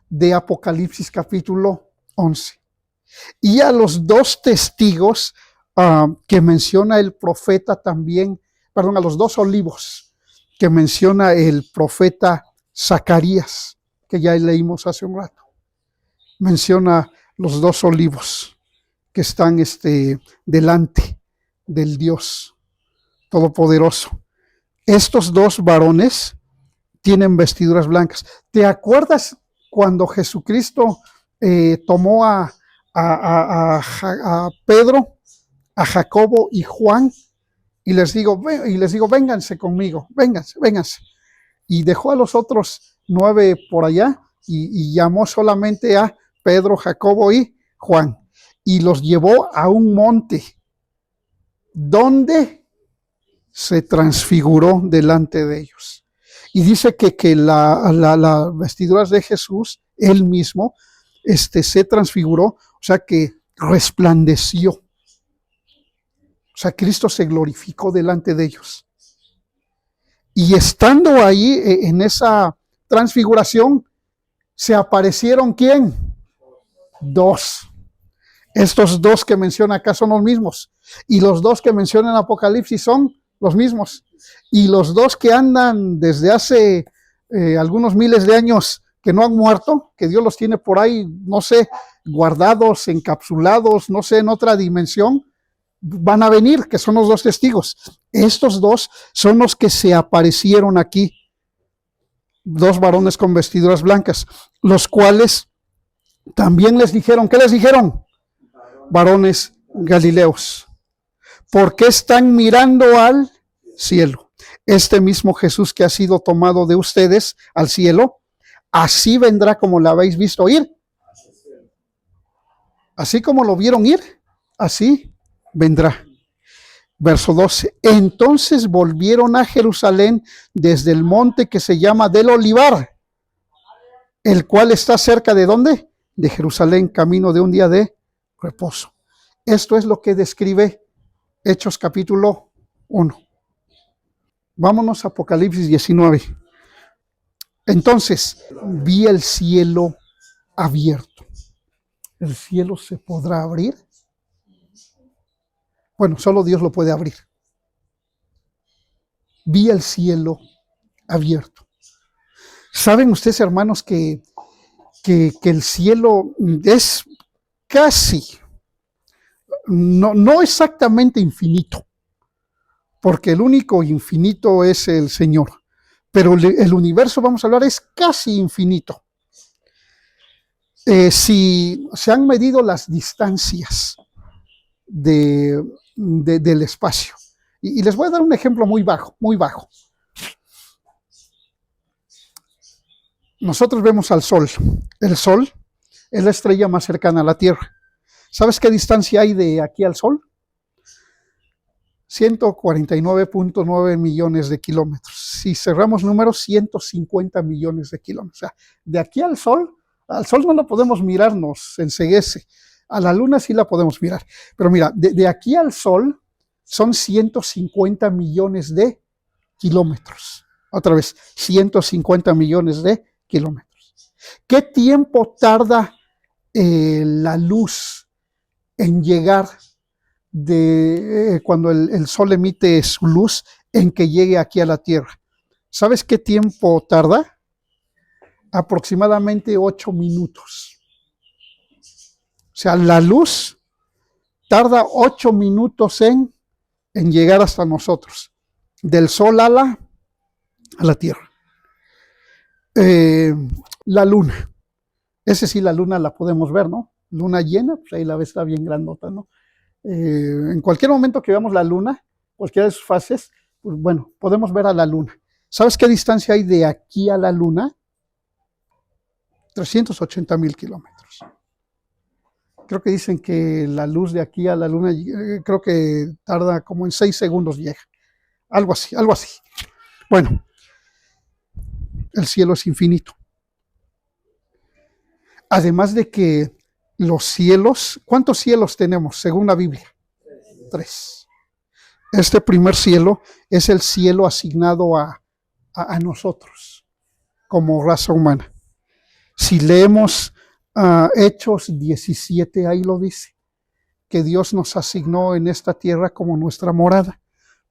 de Apocalipsis capítulo 11. Y a los 2 testigos que menciona el profeta también, perdón, a los 2 olivos que menciona el profeta Zacarías, que ya leímos hace un rato. Menciona los 2 olivos que están delante del Dios Todopoderoso. Estos 2 varones tienen vestiduras blancas. ¿Te acuerdas cuando Jesucristo tomó a Pedro, a Jacobo y Juan y les digo, vénganse conmigo, vénganse? Y dejó a los otros 9 por allá y llamó solamente a Pedro, Jacobo y Juan y los llevó a un monte donde se transfiguró delante de ellos. Y dice que las vestiduras de Jesús, él mismo, se transfiguró, o sea que resplandeció. O sea, Cristo se glorificó delante de ellos. Y estando ahí en esa transfiguración, se aparecieron ¿quién? 2. Estos 2 que menciona acá son los mismos. Y los 2 que menciona en Apocalipsis son los mismos. Y los 2 que andan desde hace algunos miles de años que no han muerto, que Dios los tiene por ahí, no sé, guardados, encapsulados, no sé, en otra dimensión, van a venir, que son los 2 testigos. Estos 2 son los que se aparecieron aquí, 2 varones con vestiduras blancas, los cuales también les dijeron, ¿qué les dijeron? Varones galileos, ¿por qué están mirando al cielo? Este mismo Jesús que ha sido tomado de ustedes al cielo, así vendrá como lo habéis visto ir. Así como lo vieron ir, así vendrá. Verso 12. Entonces volvieron a Jerusalén desde el monte que se llama del Olivar, el cual está cerca de ¿dónde? De Jerusalén, camino de un día de reposo. Esto es lo que describe Hechos capítulo 1. Vámonos a Apocalipsis 19. Entonces vi el cielo abierto. ¿El cielo se podrá abrir? Bueno, solo Dios lo puede abrir. Vi el cielo abierto. ¿Saben ustedes, hermanos, que el cielo es casi, no exactamente infinito, porque el único infinito es el Señor, pero el universo, vamos a hablar, es casi infinito. Si se han medido las distancias del espacio, y les voy a dar un ejemplo muy bajo. Nosotros vemos al Sol. El Sol es la estrella más cercana a la Tierra. ¿Sabes qué distancia hay de aquí al Sol? 149.9 millones de kilómetros. Si cerramos números, 150 millones de kilómetros. O sea, de aquí al Sol no lo podemos mirar, nos enceguece. A la Luna sí la podemos mirar. Pero mira, de aquí al Sol son 150 millones de kilómetros. Otra vez, 150 millones de kilómetros. ¿Qué tiempo tarda la luz en llegar cuando el Sol emite su luz en que llegue aquí a la Tierra? ¿Sabes qué tiempo tarda? Aproximadamente 8 minutos. O sea, la luz tarda 8 minutos en llegar hasta nosotros, del Sol a la Tierra. La Luna. Ese sí, la Luna la podemos ver, ¿no? Luna llena, pues ahí la ves, está bien grandota, ¿no? En cualquier momento que veamos la Luna, cualquiera de sus fases, pues bueno, podemos ver a la Luna. ¿Sabes qué distancia hay de aquí a la Luna? 380,000 kilómetros. Creo que dicen que la luz de aquí a la luna, creo que tarda como en 6 segundos llega. Algo así, algo así. Bueno, el cielo es infinito. Además de que los cielos, ¿cuántos cielos tenemos según la Biblia? 3. Este primer cielo es el cielo asignado a nosotros como raza humana. Si leemos Hechos 17, ahí lo dice, que Dios nos asignó en esta tierra como nuestra morada.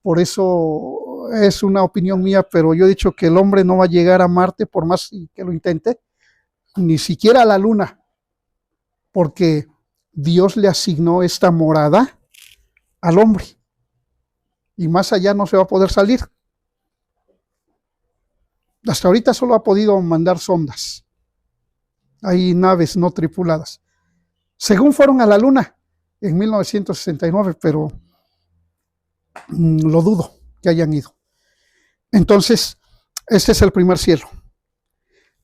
Por eso es una opinión mía, pero yo he dicho que el hombre no va a llegar a Marte por más que lo intente, ni siquiera a la luna, porque Dios le asignó esta morada al hombre. Y más allá no se va a poder salir. Hasta ahorita solo ha podido mandar sondas. Hay naves no tripuladas. Según fueron a la luna en 1969, pero lo dudo que hayan ido. Entonces, este es el primer cielo.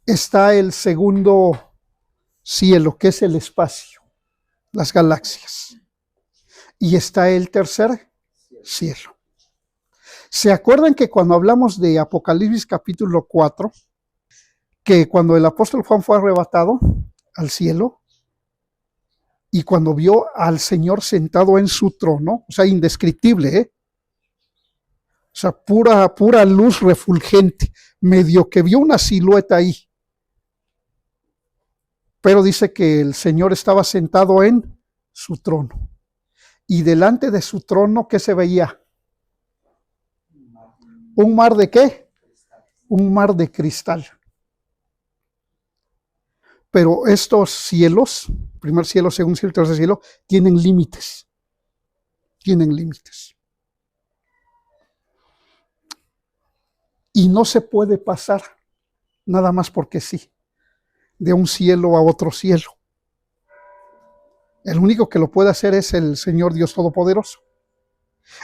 Está el segundo cielo, que es el espacio, las galaxias. Y está el tercer cielo. ¿Se acuerdan que cuando hablamos de Apocalipsis capítulo 4, que cuando el apóstol Juan fue arrebatado al cielo y cuando vio al Señor sentado en su trono, o sea, indescriptible, o sea, pura luz refulgente, medio que vio una silueta ahí, pero dice que el Señor estaba sentado en su trono y delante de su trono, ¿qué se veía? ¿Un mar de qué? Un mar de cristal. Pero estos cielos, primer cielo, segundo cielo, tercer cielo, tienen límites. Tienen límites. Y no se puede pasar, nada más porque sí, de un cielo a otro cielo. El único que lo puede hacer es el Señor Dios Todopoderoso.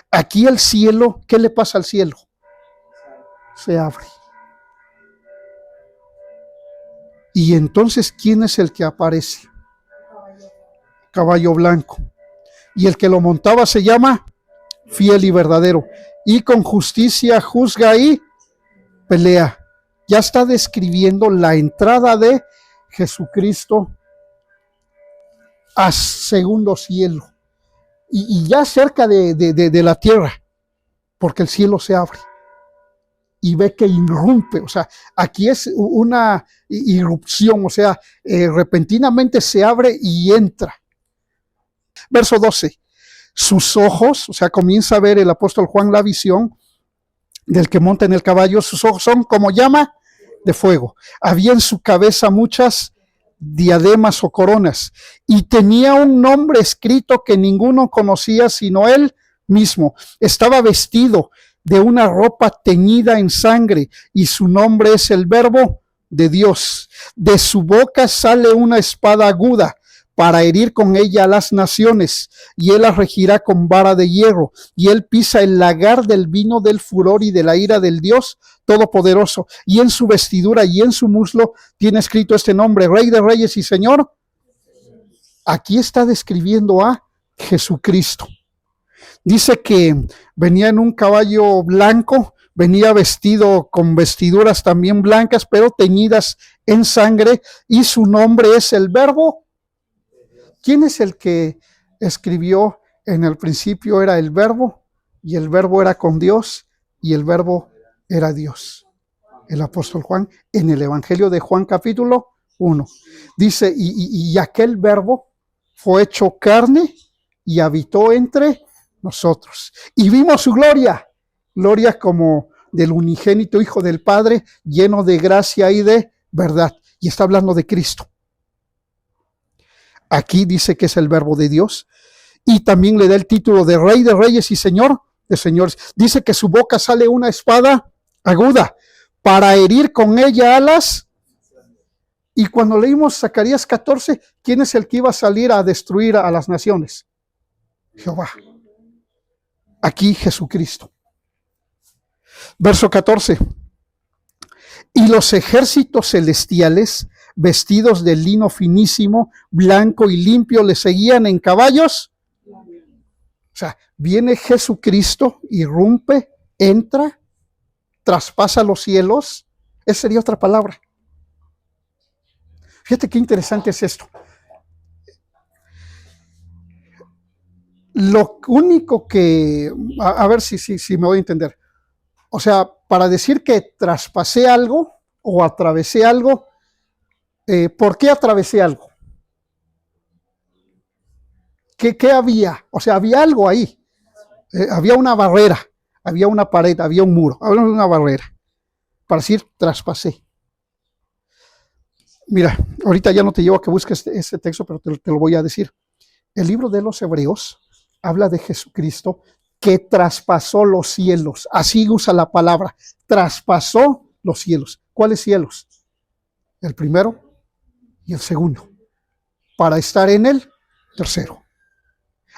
Aquí el cielo, ¿qué le pasa al cielo? Se abre. Y entonces, ¿quién es el que aparece? Caballo blanco. Y el que lo montaba se llama Fiel y Verdadero. Y con justicia juzga y pelea. Ya está describiendo la entrada de Jesucristo a segundo cielo. Y ya cerca de la tierra, porque el cielo se abre. Y ve que irrumpe, o sea, aquí es una irrupción, o sea, repentinamente se abre y entra. Verso 12, sus ojos, o sea, comienza a ver el apóstol Juan la visión del que monta en el caballo, sus ojos son como llama de fuego. Había en su cabeza muchas diademas o coronas, y tenía un nombre escrito que ninguno conocía sino él mismo. Estaba vestido de una ropa teñida en sangre, y su nombre es el Verbo de Dios. De su boca sale una espada aguda para herir con ella a las naciones, y él las regirá con vara de hierro, y él pisa el lagar del vino del furor y de la ira del Dios Todopoderoso, y en su vestidura y en su muslo tiene escrito este nombre: Rey de Reyes y Señor. Aquí está describiendo a Jesucristo. Dice que venía en un caballo blanco, venía vestido con vestiduras también blancas, pero teñidas en sangre, y su nombre es el Verbo. ¿Quién es el que escribió en el principio era el Verbo, y el Verbo era con Dios, y el Verbo era Dios? El apóstol Juan, en el Evangelio de Juan capítulo 1. Dice, y aquel Verbo fue hecho carne y habitó entre nosotros. Y vimos su gloria, gloria como del unigénito Hijo del Padre, lleno de gracia y de verdad. Y está hablando de Cristo. Aquí dice que es el Verbo de Dios, y también le da el título de Rey de Reyes y Señor de Señores. Dice que su boca sale una espada aguda para herir con ella a las. Y cuando leímos Zacarías 14, ¿quién es el que iba a salir a destruir a las naciones? Jehová. Aquí Jesucristo. Verso 14. Y los ejércitos celestiales vestidos de lino finísimo, blanco y limpio, le seguían en caballos. O sea, viene Jesucristo, irrumpe, entra, traspasa los cielos. Esa sería otra palabra. Fíjate qué interesante es esto. Lo único que, a ver si me voy a entender. O sea, para decir que traspasé algo o atravesé algo, ¿por qué atravesé algo? ¿Qué había? O sea, había algo ahí. Había una barrera, había una pared, había un muro, había una barrera. Para decir, traspasé. Mira, ahorita ya no te llevo a que busques ese texto, pero te lo voy a decir. El libro de los Hebreos habla de Jesucristo que traspasó los cielos. Así usa la palabra, traspasó los cielos. ¿Cuáles cielos? El primero y el segundo, para estar en el tercero.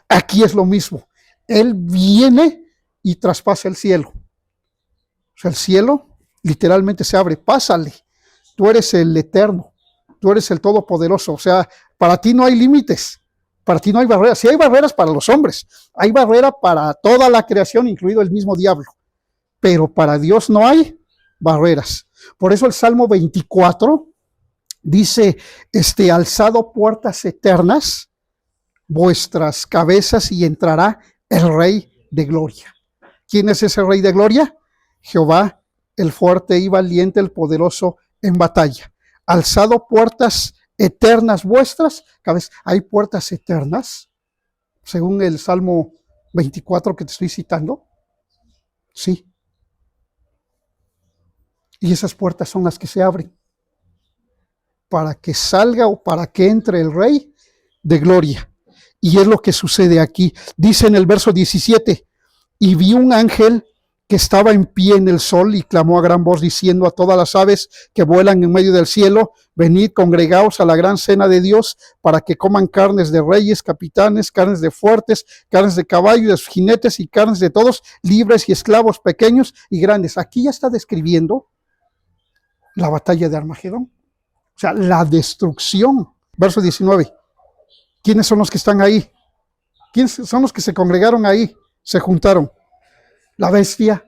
Aquí es lo mismo. Él viene y traspasa el cielo. O sea, el cielo literalmente se abre. Pásale. Tú eres el eterno. Tú eres el todopoderoso. O sea, para ti no hay límites. Para ti no hay barreras. Sí hay barreras para los hombres. Hay barrera para toda la creación, incluido el mismo diablo. Pero para Dios no hay barreras. Por eso el Salmo 24 dice, alzado puertas eternas, vuestras cabezas, y entrará el Rey de Gloria. ¿Quién es ese Rey de Gloria? Jehová, el fuerte y valiente, el poderoso en batalla. Alzado puertas eternas vuestras cabezas. ¿Hay puertas eternas? Según el Salmo 24 que te estoy citando. Sí. Y esas puertas son las que se abren para que salga o para que entre el Rey de Gloria. Y es lo que sucede aquí. Dice en el verso 17, y vi un ángel que estaba en pie en el sol y clamó a gran voz diciendo a todas las aves que vuelan en medio del cielo, venid, congregaos a la gran cena de Dios para que coman carnes de reyes, capitanes, carnes de fuertes, carnes de caballos, de sus jinetes y carnes de todos, libres y esclavos, pequeños y grandes. Aquí ya está describiendo la batalla de Armagedón. O sea, la destrucción. Verso 19. ¿Quiénes son los que están ahí? ¿Quiénes son los que se congregaron ahí? Se juntaron. La bestia,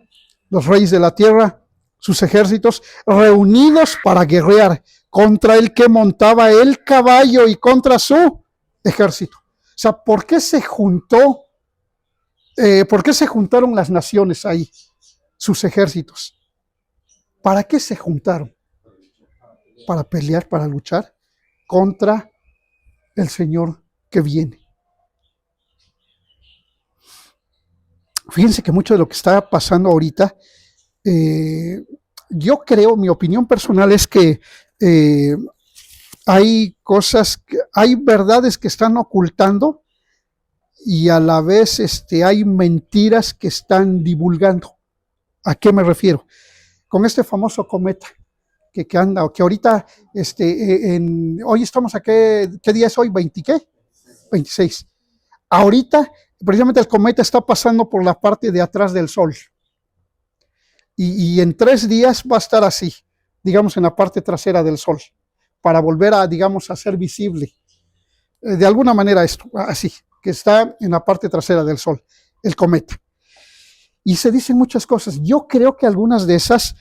los reyes de la tierra, sus ejércitos, reunidos para guerrear contra el que montaba el caballo y contra su ejército. O sea, ¿por qué se juntó? ¿Por qué se juntaron las naciones ahí? Sus ejércitos. ¿Para qué se juntaron? Para pelear, para luchar contra el Señor que viene. Fíjense que mucho de lo que está pasando ahorita, yo creo, mi opinión personal es que hay cosas, hay verdades que están ocultando y a la vez hay mentiras que están divulgando. ¿A qué me refiero? Con este famoso cometa que anda, que ahorita, hoy estamos a ¿qué día es hoy? ¿20 qué? 26. Ahorita, precisamente el cometa está pasando por la parte de atrás del Sol. Y en 3 días va a estar así, digamos, en la parte trasera del Sol, para volver a, digamos, a ser visible. De alguna manera esto, así, que está en la parte trasera del Sol, el cometa. Y se dicen muchas cosas. Yo creo que algunas de esas,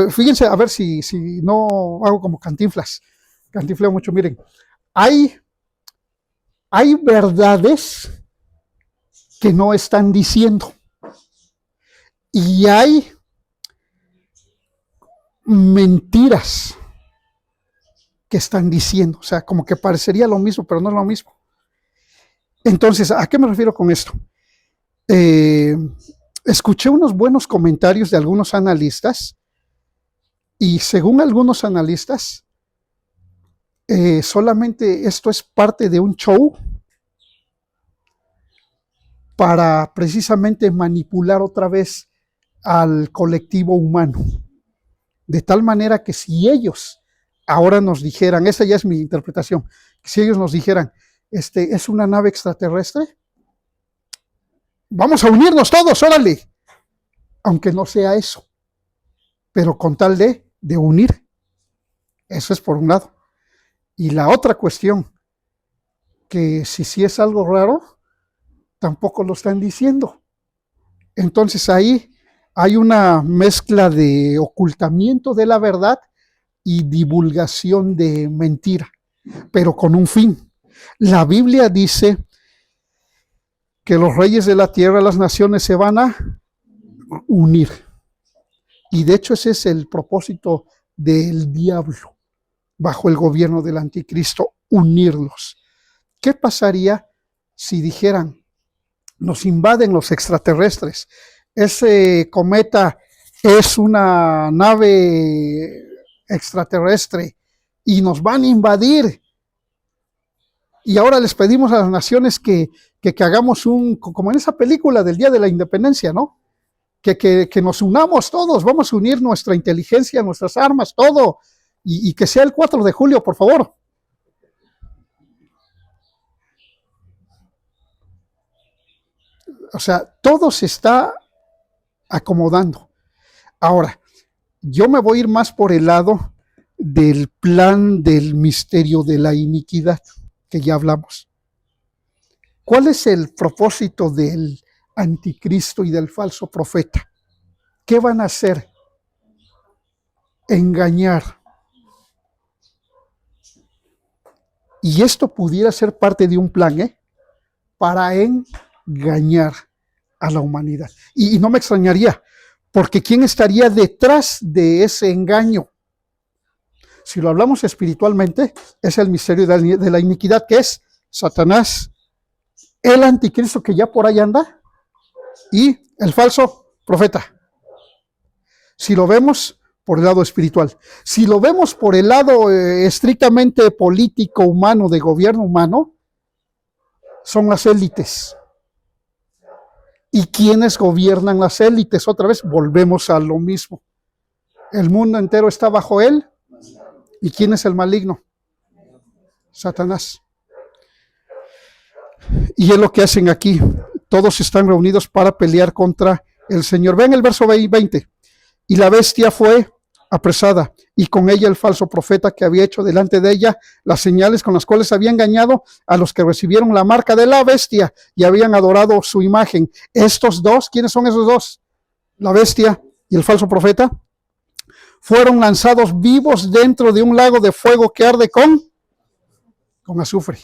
fíjense, a ver si no hago como Cantinflas. Cantinfleo mucho, miren. Hay verdades que no están diciendo. Y hay mentiras que están diciendo. O sea, como que parecería lo mismo, pero no es lo mismo. Entonces, ¿a qué me refiero con esto? Escuché unos buenos comentarios de algunos analistas y según algunos analistas, solamente esto es parte de un show para precisamente manipular otra vez al colectivo humano. De tal manera que si ellos ahora nos dijeran, esa ya es mi interpretación, si ellos nos dijeran, es una nave extraterrestre, vamos a unirnos todos, órale, aunque no sea eso, pero con tal de unir, eso es por un lado. Y la otra cuestión, que si es algo raro, tampoco lo están diciendo. Entonces ahí hay una mezcla de ocultamiento de la verdad y divulgación de mentira, pero con un fin. La Biblia dice que los reyes de la tierra, las naciones, se van a unir. Y de hecho ese es el propósito del diablo bajo el gobierno del anticristo, unirlos. ¿Qué pasaría si dijeran, nos invaden los extraterrestres, ese cometa es una nave extraterrestre y nos van a invadir? Y ahora les pedimos a las naciones que hagamos como en esa película del Día de la Independencia, ¿no? Que nos unamos todos, vamos a unir nuestra inteligencia, nuestras armas, todo, y que sea el 4 de julio, por favor. O sea, todo se está acomodando. Ahora, yo me voy a ir más por el lado del plan del misterio de la iniquidad, que ya hablamos. ¿Cuál es el propósito del anticristo y del falso profeta? ¿Qué van a hacer? Engañar. Y esto pudiera ser parte de un plan, para engañar a la humanidad. Y no me extrañaría, porque ¿quién estaría detrás de ese engaño? Si lo hablamos espiritualmente, es el misterio de la iniquidad, que es Satanás, el anticristo que ya por ahí anda, y el falso profeta. Si lo vemos por el lado espiritual. Si lo vemos por el lado estrictamente político, humano, de gobierno humano, son las élites. ¿Y quiénes gobiernan las élites? Otra vez volvemos a lo mismo. El mundo entero está bajo él. ¿Y quién es el maligno? Satanás. Y es lo que hacen aquí. Todos están reunidos para pelear contra el Señor. Ven el verso 20. Y la bestia fue apresada, y con ella el falso profeta que había hecho delante de ella las señales con las cuales había engañado a los que recibieron la marca de la bestia y habían adorado su imagen. Estos dos, ¿quiénes son esos dos? La bestia y el falso profeta. Fueron lanzados vivos dentro de un lago de fuego que arde con azufre.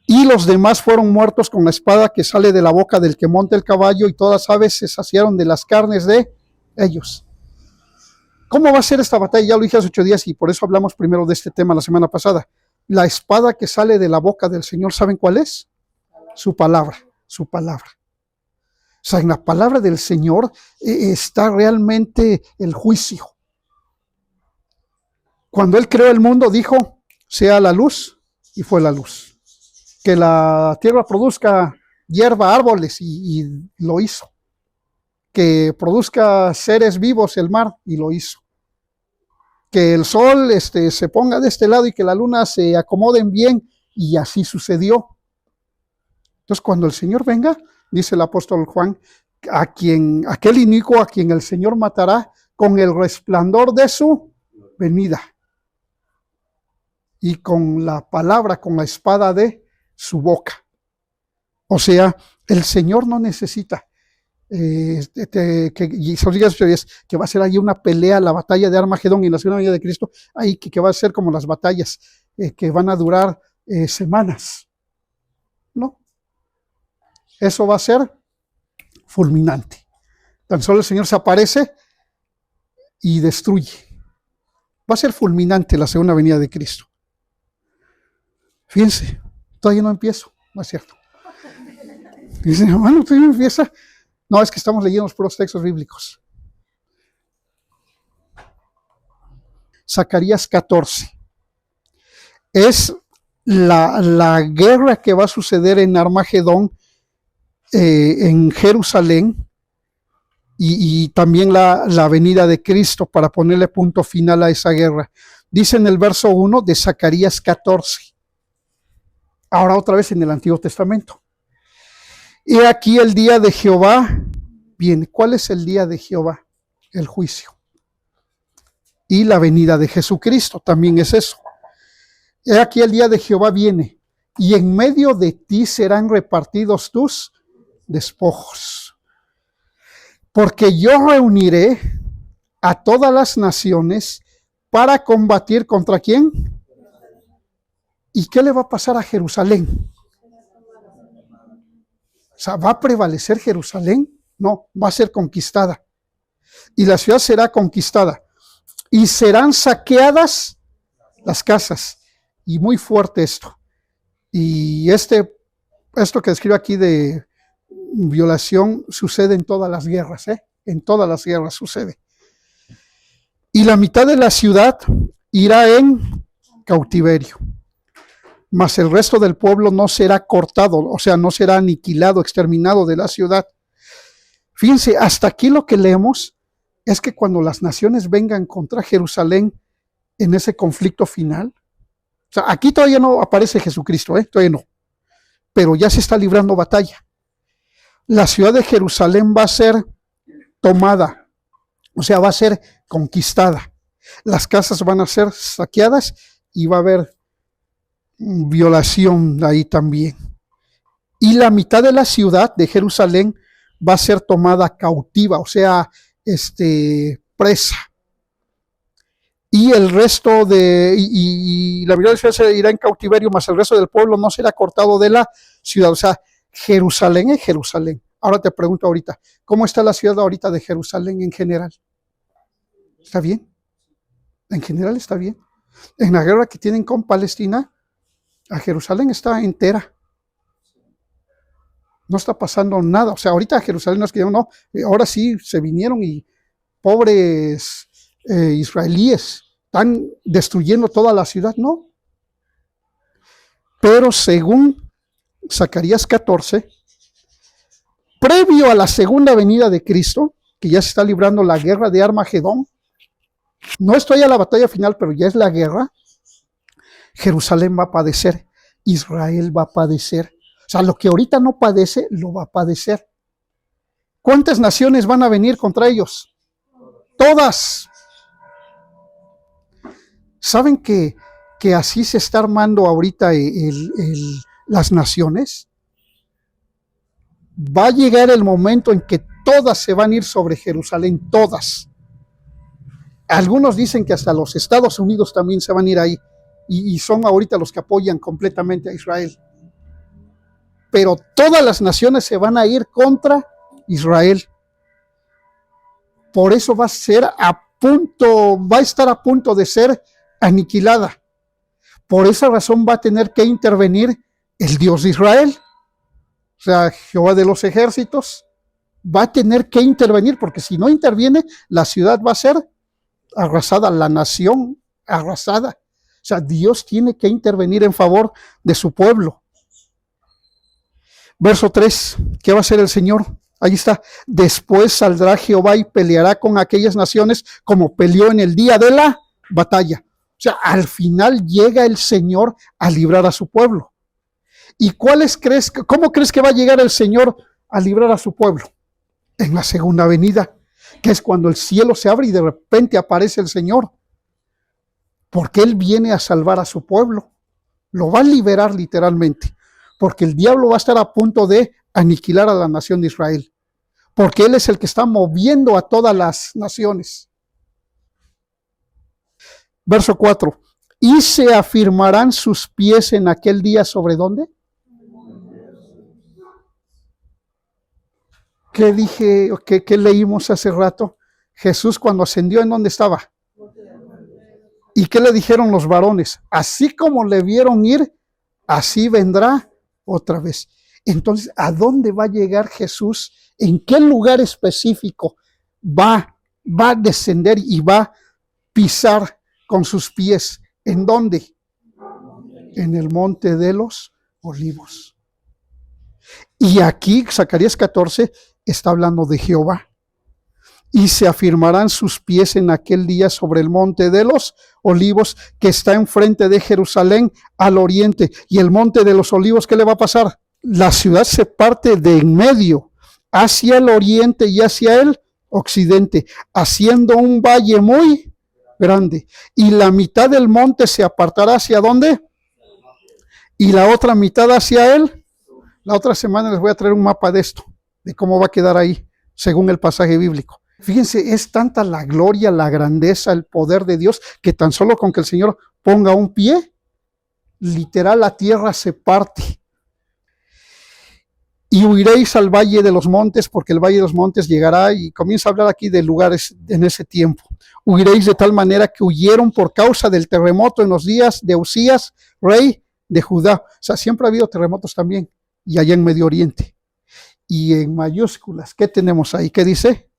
Y los demás fueron muertos con la espada que sale de la boca del que monta el caballo, y todas las aves se saciaron de las carnes de ellos. ¿Cómo va a ser esta batalla? Ya lo dije hace 8 días y por eso hablamos primero de este tema la semana pasada. La espada que sale de la boca del Señor, ¿saben cuál es? Su palabra, su palabra. O sea, en la palabra del Señor está realmente el juicio. Cuando Él creó el mundo, dijo, sea la luz, y fue la luz. Que la tierra produzca hierba, árboles, y lo hizo. Que produzca seres vivos el mar, y lo hizo. Que el sol se ponga de este lado y que la luna se acomoden bien, y así sucedió. Entonces, cuando el Señor venga, dice el apóstol Juan, aquel inicuo a quien el Señor matará con el resplandor de su venida y con la palabra, con la espada de su boca. O sea, el Señor no necesita que va a ser ahí una pelea, la batalla de Armagedón y la segunda venida de Cristo, ahí que va a ser como las batallas que van a durar semanas. No, eso va a ser fulminante. Tan solo el Señor se aparece y destruye. Va a ser fulminante la segunda venida de Cristo. Fíjense, todavía no empiezo, no es cierto. Dicen, hermano, todavía no empieza. No, es que estamos leyendo los puros textos bíblicos. Zacarías 14. Es la guerra que va a suceder en Armagedón, en Jerusalén, y también la venida de Cristo para ponerle punto final a esa guerra. Dice en el verso 1 de Zacarías 14. Ahora otra vez en el Antiguo Testamento. Y aquí el día de Jehová viene. ¿Cuál es el día de Jehová? El juicio. Y la venida de Jesucristo también es eso. He aquí el día de Jehová viene, y en medio de ti serán repartidos tus despojos. Porque yo reuniré a todas las naciones para combatir contra ¿quién? ¿Y qué le va a pasar a Jerusalén? O sea, ¿va a prevalecer Jerusalén? No, va a ser conquistada. Y la ciudad será conquistada. Y serán saqueadas las casas. Y muy fuerte esto. Y esto que escribe aquí de violación sucede en todas las guerras, en todas las guerras sucede. Y la mitad de la ciudad irá en cautiverio, mas el resto del pueblo no será cortado, o sea, no será aniquilado, exterminado de la ciudad. Fíjense, hasta aquí lo que leemos es que cuando las naciones vengan contra Jerusalén en ese conflicto final, o sea, aquí todavía no aparece Jesucristo, todavía no, pero ya se está librando batalla. La ciudad de Jerusalén va a ser tomada, o sea, va a ser conquistada. Las casas van a ser saqueadas y va a haber violación ahí también. Y la mitad de la ciudad de Jerusalén va a ser tomada cautiva, o sea, presa. Y el resto y la mitad de la ciudad se irá en cautiverio, mas el resto del pueblo no será cortado de la ciudad. O sea, Jerusalén es Jerusalén. Ahora te pregunto ahorita, ¿cómo está la ciudad ahorita de Jerusalén en general? ¿Está bien? En general está bien. En la guerra que tienen con Palestina, a Jerusalén está entera. No está pasando nada. O sea, ahorita a Jerusalén no es que no, ahora sí se vinieron y pobres israelíes están destruyendo toda la ciudad. No. Pero según Zacarías 14, previo a la segunda venida de Cristo, que ya se está librando la guerra de Armagedón, no estoy a la batalla final, pero ya es la guerra, Jerusalén va a padecer, Israel va a padecer. O sea, lo que ahorita no padece, lo va a padecer. ¿Cuántas naciones van a venir contra ellos? Todas. ¿Saben que así se está armando ahorita las naciones? Va a llegar el momento en que todas se van a ir sobre Jerusalén, todas. Algunos dicen que hasta los Estados Unidos también se van a ir ahí, y son ahorita los que apoyan completamente a Israel. Pero todas las naciones se van a ir contra Israel. Por eso va a estar a punto de ser aniquilada. Por esa razón va a tener que intervenir el Dios de Israel. O sea, Jehová de los ejércitos va a tener que intervenir, porque si no interviene, la ciudad va a ser arrasada, la nación arrasada. O sea, Dios tiene que intervenir en favor de su pueblo. Verso 3, ¿qué va a hacer el Señor? Ahí está. Después saldrá Jehová y peleará con aquellas naciones como peleó en el día de la batalla. O sea, al final llega el Señor a librar a su pueblo. ¿Y cómo crees que va a llegar el Señor a librar a su pueblo? En la segunda venida, que es cuando el cielo se abre y de repente aparece el Señor. Porque Él viene a salvar a su pueblo. Lo va a liberar literalmente. Porque el diablo va a estar a punto de aniquilar a la nación de Israel. Porque Él es el que está moviendo a todas las naciones. Verso 4. Y se afirmarán sus pies en aquel día ¿sobre dónde? ¿Qué dije? ¿Qué leímos hace rato? Jesús cuando ascendió, ¿en dónde estaba? ¿Y qué le dijeron los varones? Así como le vieron ir, así vendrá otra vez. Entonces, ¿a dónde va a llegar Jesús? ¿En qué lugar específico va a descender y va a pisar con sus pies? ¿En dónde? En el monte de los olivos. Y aquí, Zacarías 14, está hablando de Jehová. Y se afirmarán sus pies en aquel día sobre el monte de los olivos que está enfrente de Jerusalén al oriente. Y el monte de los olivos, ¿qué le va a pasar? La ciudad se parte de en medio hacia el oriente y hacia el occidente, haciendo un valle muy grande. Y la mitad del monte se apartará ¿hacia dónde? y la otra mitad hacia él. La otra semana les voy a traer un mapa de esto, de cómo va a quedar ahí, según el pasaje bíblico. Fíjense, es tanta la gloria, la grandeza, el poder de Dios, que tan solo con que el Señor ponga un pie, literal la tierra se parte. Y huiréis al valle de los montes, porque el valle de los montes llegará, y comienza a hablar aquí de lugares en ese tiempo. Huiréis de tal manera que huyeron por causa del terremoto en los días de Usías, rey de Judá. O sea, siempre ha habido terremotos también, y allá en Medio Oriente. Y en mayúsculas, ¿qué tenemos ahí? ¿Qué dice?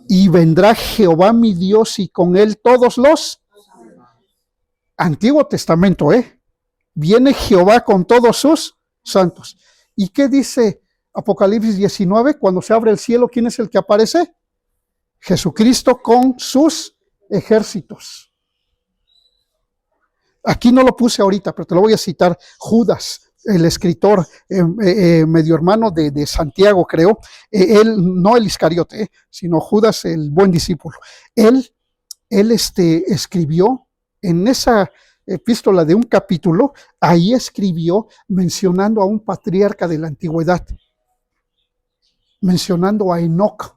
Y vendrá Jehová mi Dios y con él todos los... Antiguo Testamento, viene Jehová con todos sus santos. ¿Y qué dice Apocalipsis 19? Cuando se abre el cielo, ¿quién es el que aparece? Jesucristo con sus ejércitos. Aquí no lo puse ahorita, pero te lo voy a citar. Judas, el escritor, medio hermano de Santiago, creo. Él, no el Iscariote, sino Judas, el buen discípulo. Él escribió en esa epístola de un capítulo, ahí escribió mencionando a un patriarca de la antigüedad, mencionando a Enoc.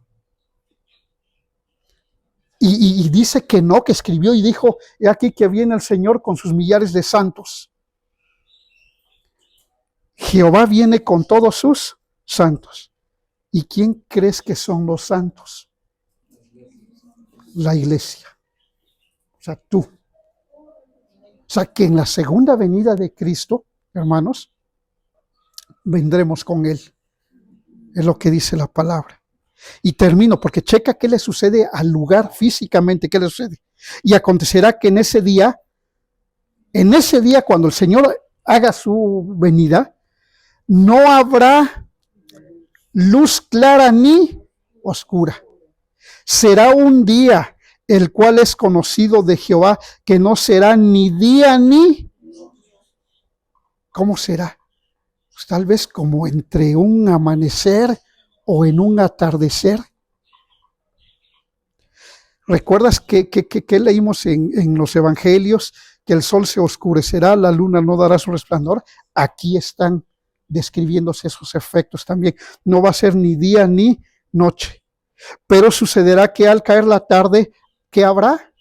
Y dice que Enoc escribió y dijo, he aquí que viene el Señor con sus millares de santos. Jehová viene con todos sus santos. ¿Y quién crees que son los santos? La iglesia. O sea, tú. O sea, que en la segunda venida de Cristo, hermanos, vendremos con Él. Es lo que dice la palabra. Y termino, porque checa qué le sucede al lugar físicamente, qué le sucede. Y acontecerá que en ese día cuando el Señor haga su venida, no habrá luz clara ni oscura. Será un día el cual es conocido de Jehová, que no será ni día ni... ¿Cómo será? Pues tal vez como entre un amanecer o en un atardecer. ¿Recuerdas que leímos en los evangelios? Que el sol se oscurecerá, la luna no dará su resplandor. Aquí están describiéndose esos efectos también. No va a ser ni día ni noche. Pero sucederá que al caer la tarde, ¿qué habrá?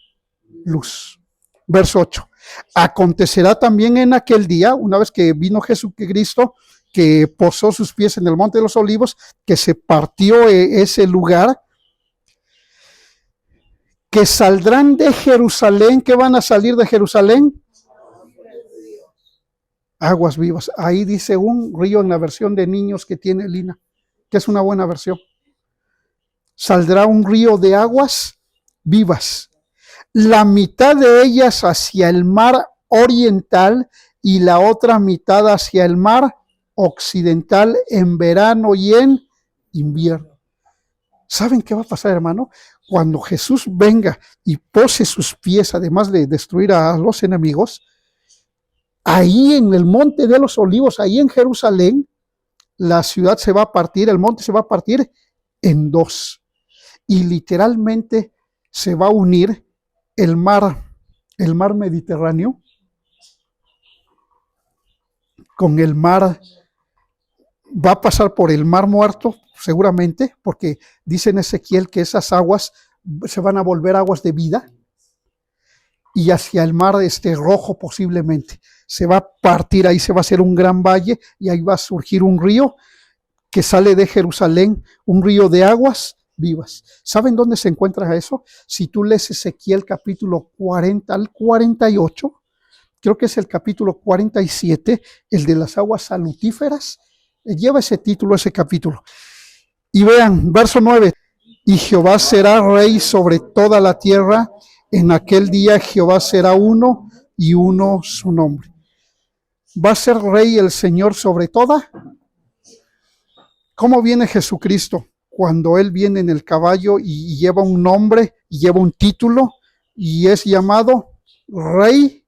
Luz. Verso 8. Acontecerá también en aquel día, una vez que vino Jesucristo, que posó sus pies en el monte de los olivos, que se partió ese lugar, que saldrán de Jerusalén. ¿Qué van a salir de Jerusalén? Aguas vivas. Ahí dice un río en la versión de niños que tiene Lina, que es una buena versión. Saldrá un río de aguas vivas. La mitad de ellas hacia el mar oriental y la otra mitad hacia el mar occidental en verano y en invierno. ¿Saben qué va a pasar, hermano? Cuando Jesús venga y pose sus pies, además de destruir a los enemigos, ahí en el monte de los olivos, ahí en Jerusalén, la ciudad se va a partir, el monte se va a partir en dos. Y literalmente se va a unir el mar Mediterráneo con el mar, va a pasar por el mar Muerto, seguramente, porque dice en Ezequiel que esas aguas se van a volver aguas de vida, y hacia el mar Rojo posiblemente. Se va a partir, ahí se va a hacer un gran valle, y ahí va a surgir un río que sale de Jerusalén, un río de aguas vivas. ¿Saben dónde se encuentra eso? Si tú lees Ezequiel capítulo 40 al 48, creo que es el capítulo 47, el de las aguas salutíferas, lleva ese título, ese capítulo. Y vean, verso 9, y Jehová será rey sobre toda la tierra, en aquel día Jehová será uno y uno su nombre. ¿Va a ser rey el Señor sobre toda? ¿Cómo viene Jesucristo? Cuando Él viene en el caballo y lleva un nombre, y lleva un título, y es llamado Rey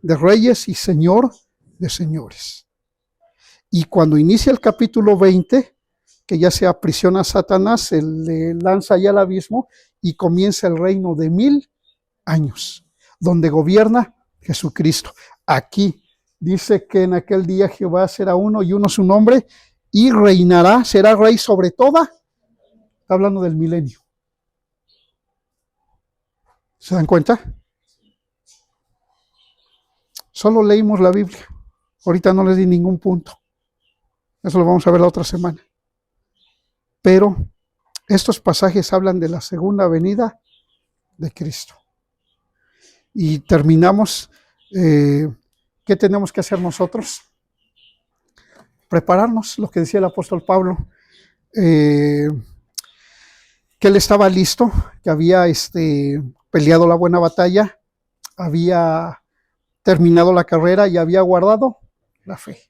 de Reyes y Señor de Señores. Y cuando inicia el capítulo 20, que ya se aprisiona a Satanás, se le lanza ya al abismo y comienza el reino de 1000 años, donde gobierna Jesucristo. Aquí Dice que en aquel día Jehová será uno y uno su nombre, y reinará, será rey sobre toda. Está hablando del milenio. ¿Se dan cuenta? Solo leímos la Biblia. Ahorita no les di ningún punto. Eso lo vamos a ver la otra semana. Pero estos pasajes hablan de la segunda venida de Cristo. Y terminamos. ¿Qué tenemos que hacer nosotros? Prepararnos, lo que decía el apóstol Pablo, que él estaba listo, que había peleado la buena batalla, había terminado la carrera y había guardado la fe.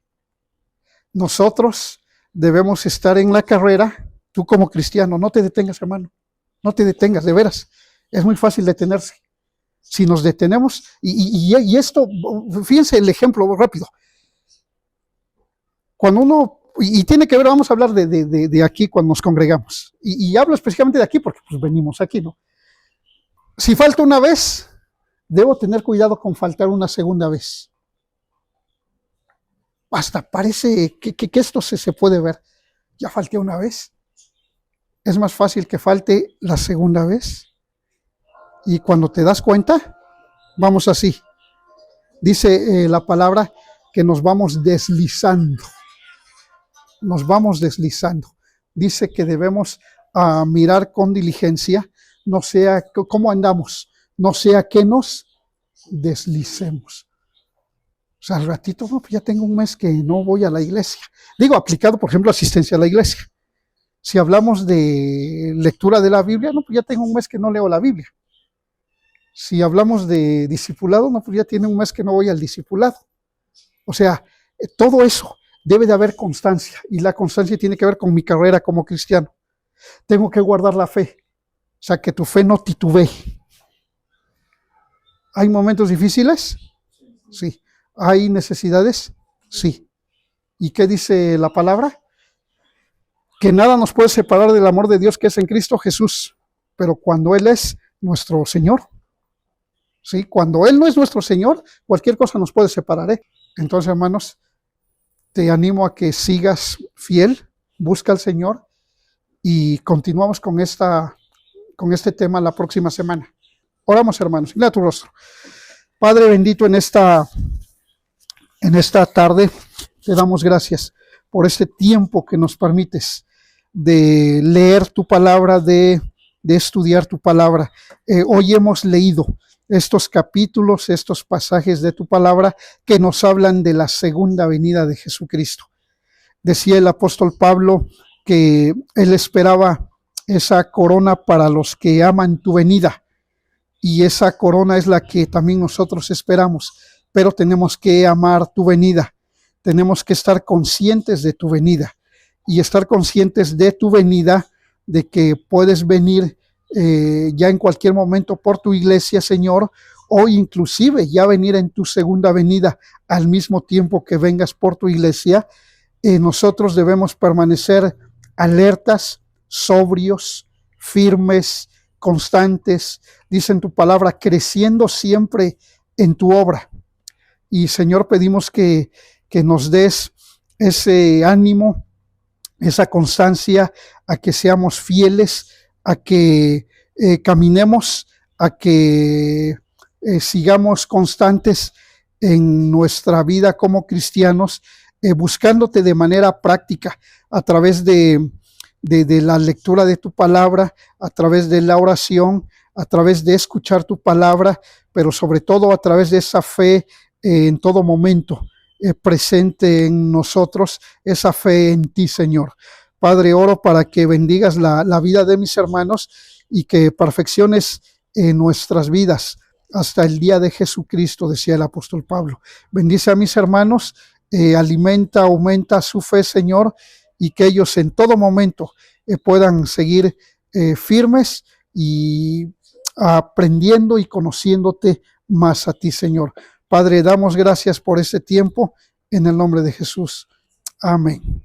Nosotros debemos estar en la carrera. Tú como cristiano, no te detengas, hermano, no te detengas, de veras, es muy fácil detenerse. Si nos detenemos, y esto, fíjense el ejemplo rápido. Cuando uno, y tiene que ver, vamos a hablar de aquí cuando nos congregamos, y hablo específicamente de aquí porque pues venimos aquí, ¿no? Si falta una vez, debo tener cuidado con faltar una segunda vez. Hasta parece que esto se puede ver. Ya falté una vez. Es más fácil que falte la segunda vez. Y cuando te das cuenta, vamos así. Dice la palabra que nos vamos deslizando. Nos vamos deslizando. Dice que debemos mirar con diligencia, no sea cómo andamos, no sea que nos deslicemos. O sea, al ratito, no, pues ya tengo un mes que no voy a la iglesia. Digo, aplicado, por ejemplo, asistencia a la iglesia. Si hablamos de lectura de la Biblia, no, pues ya tengo un mes que no leo la Biblia. Si hablamos de discipulado, no, pues ya tiene un mes que no voy al discipulado. O sea, todo eso debe de haber constancia, y la constancia tiene que ver con mi carrera como cristiano. Tengo que guardar la fe, o sea, que tu fe no titubee. ¿Hay momentos difíciles? Sí. ¿Hay necesidades? Sí. ¿Y qué dice la palabra? Que nada nos puede separar del amor de Dios que es en Cristo Jesús, pero cuando Él es nuestro Señor. ¿Sí? Cuando Él no es nuestro Señor, cualquier cosa nos puede separar, ¿eh? Entonces, hermanos, te animo a que sigas fiel, busca al Señor, y continuamos con este tema la próxima semana. Oramos, hermanos. Mira tu rostro. Padre bendito, en esta tarde te damos gracias por este tiempo que nos permites de leer tu palabra, de estudiar tu palabra. Hoy hemos leído estos capítulos, estos pasajes de tu palabra que nos hablan de la segunda venida de Jesucristo. Decía el apóstol Pablo que él esperaba esa corona para los que aman tu venida, y esa corona es la que también nosotros esperamos, pero tenemos que amar tu venida, tenemos que estar conscientes de tu venida, y estar conscientes de tu venida, de que puedes venir ya en cualquier momento por tu iglesia, Señor, o inclusive ya venir en tu segunda venida al mismo tiempo que vengas por tu iglesia. Nosotros debemos permanecer alertas, sobrios, firmes, constantes, dice en tu palabra, creciendo siempre en tu obra. Y Señor, pedimos que nos des ese ánimo, esa constancia, a que seamos fieles, a que caminemos, a que sigamos constantes en nuestra vida como cristianos, buscándote de manera práctica a través de la lectura de tu palabra, a través de la oración, a través de escuchar tu palabra, pero sobre todo a través de esa fe en todo momento presente en nosotros, esa fe en ti, Señor. Padre, oro para que bendigas la vida de mis hermanos y que perfecciones nuestras vidas hasta el día de Jesucristo, decía el apóstol Pablo. Bendice a mis hermanos, aumenta su fe, Señor, y que ellos en todo momento puedan seguir firmes y aprendiendo y conociéndote más a ti, Señor. Padre, damos gracias por este tiempo en el nombre de Jesús. Amén.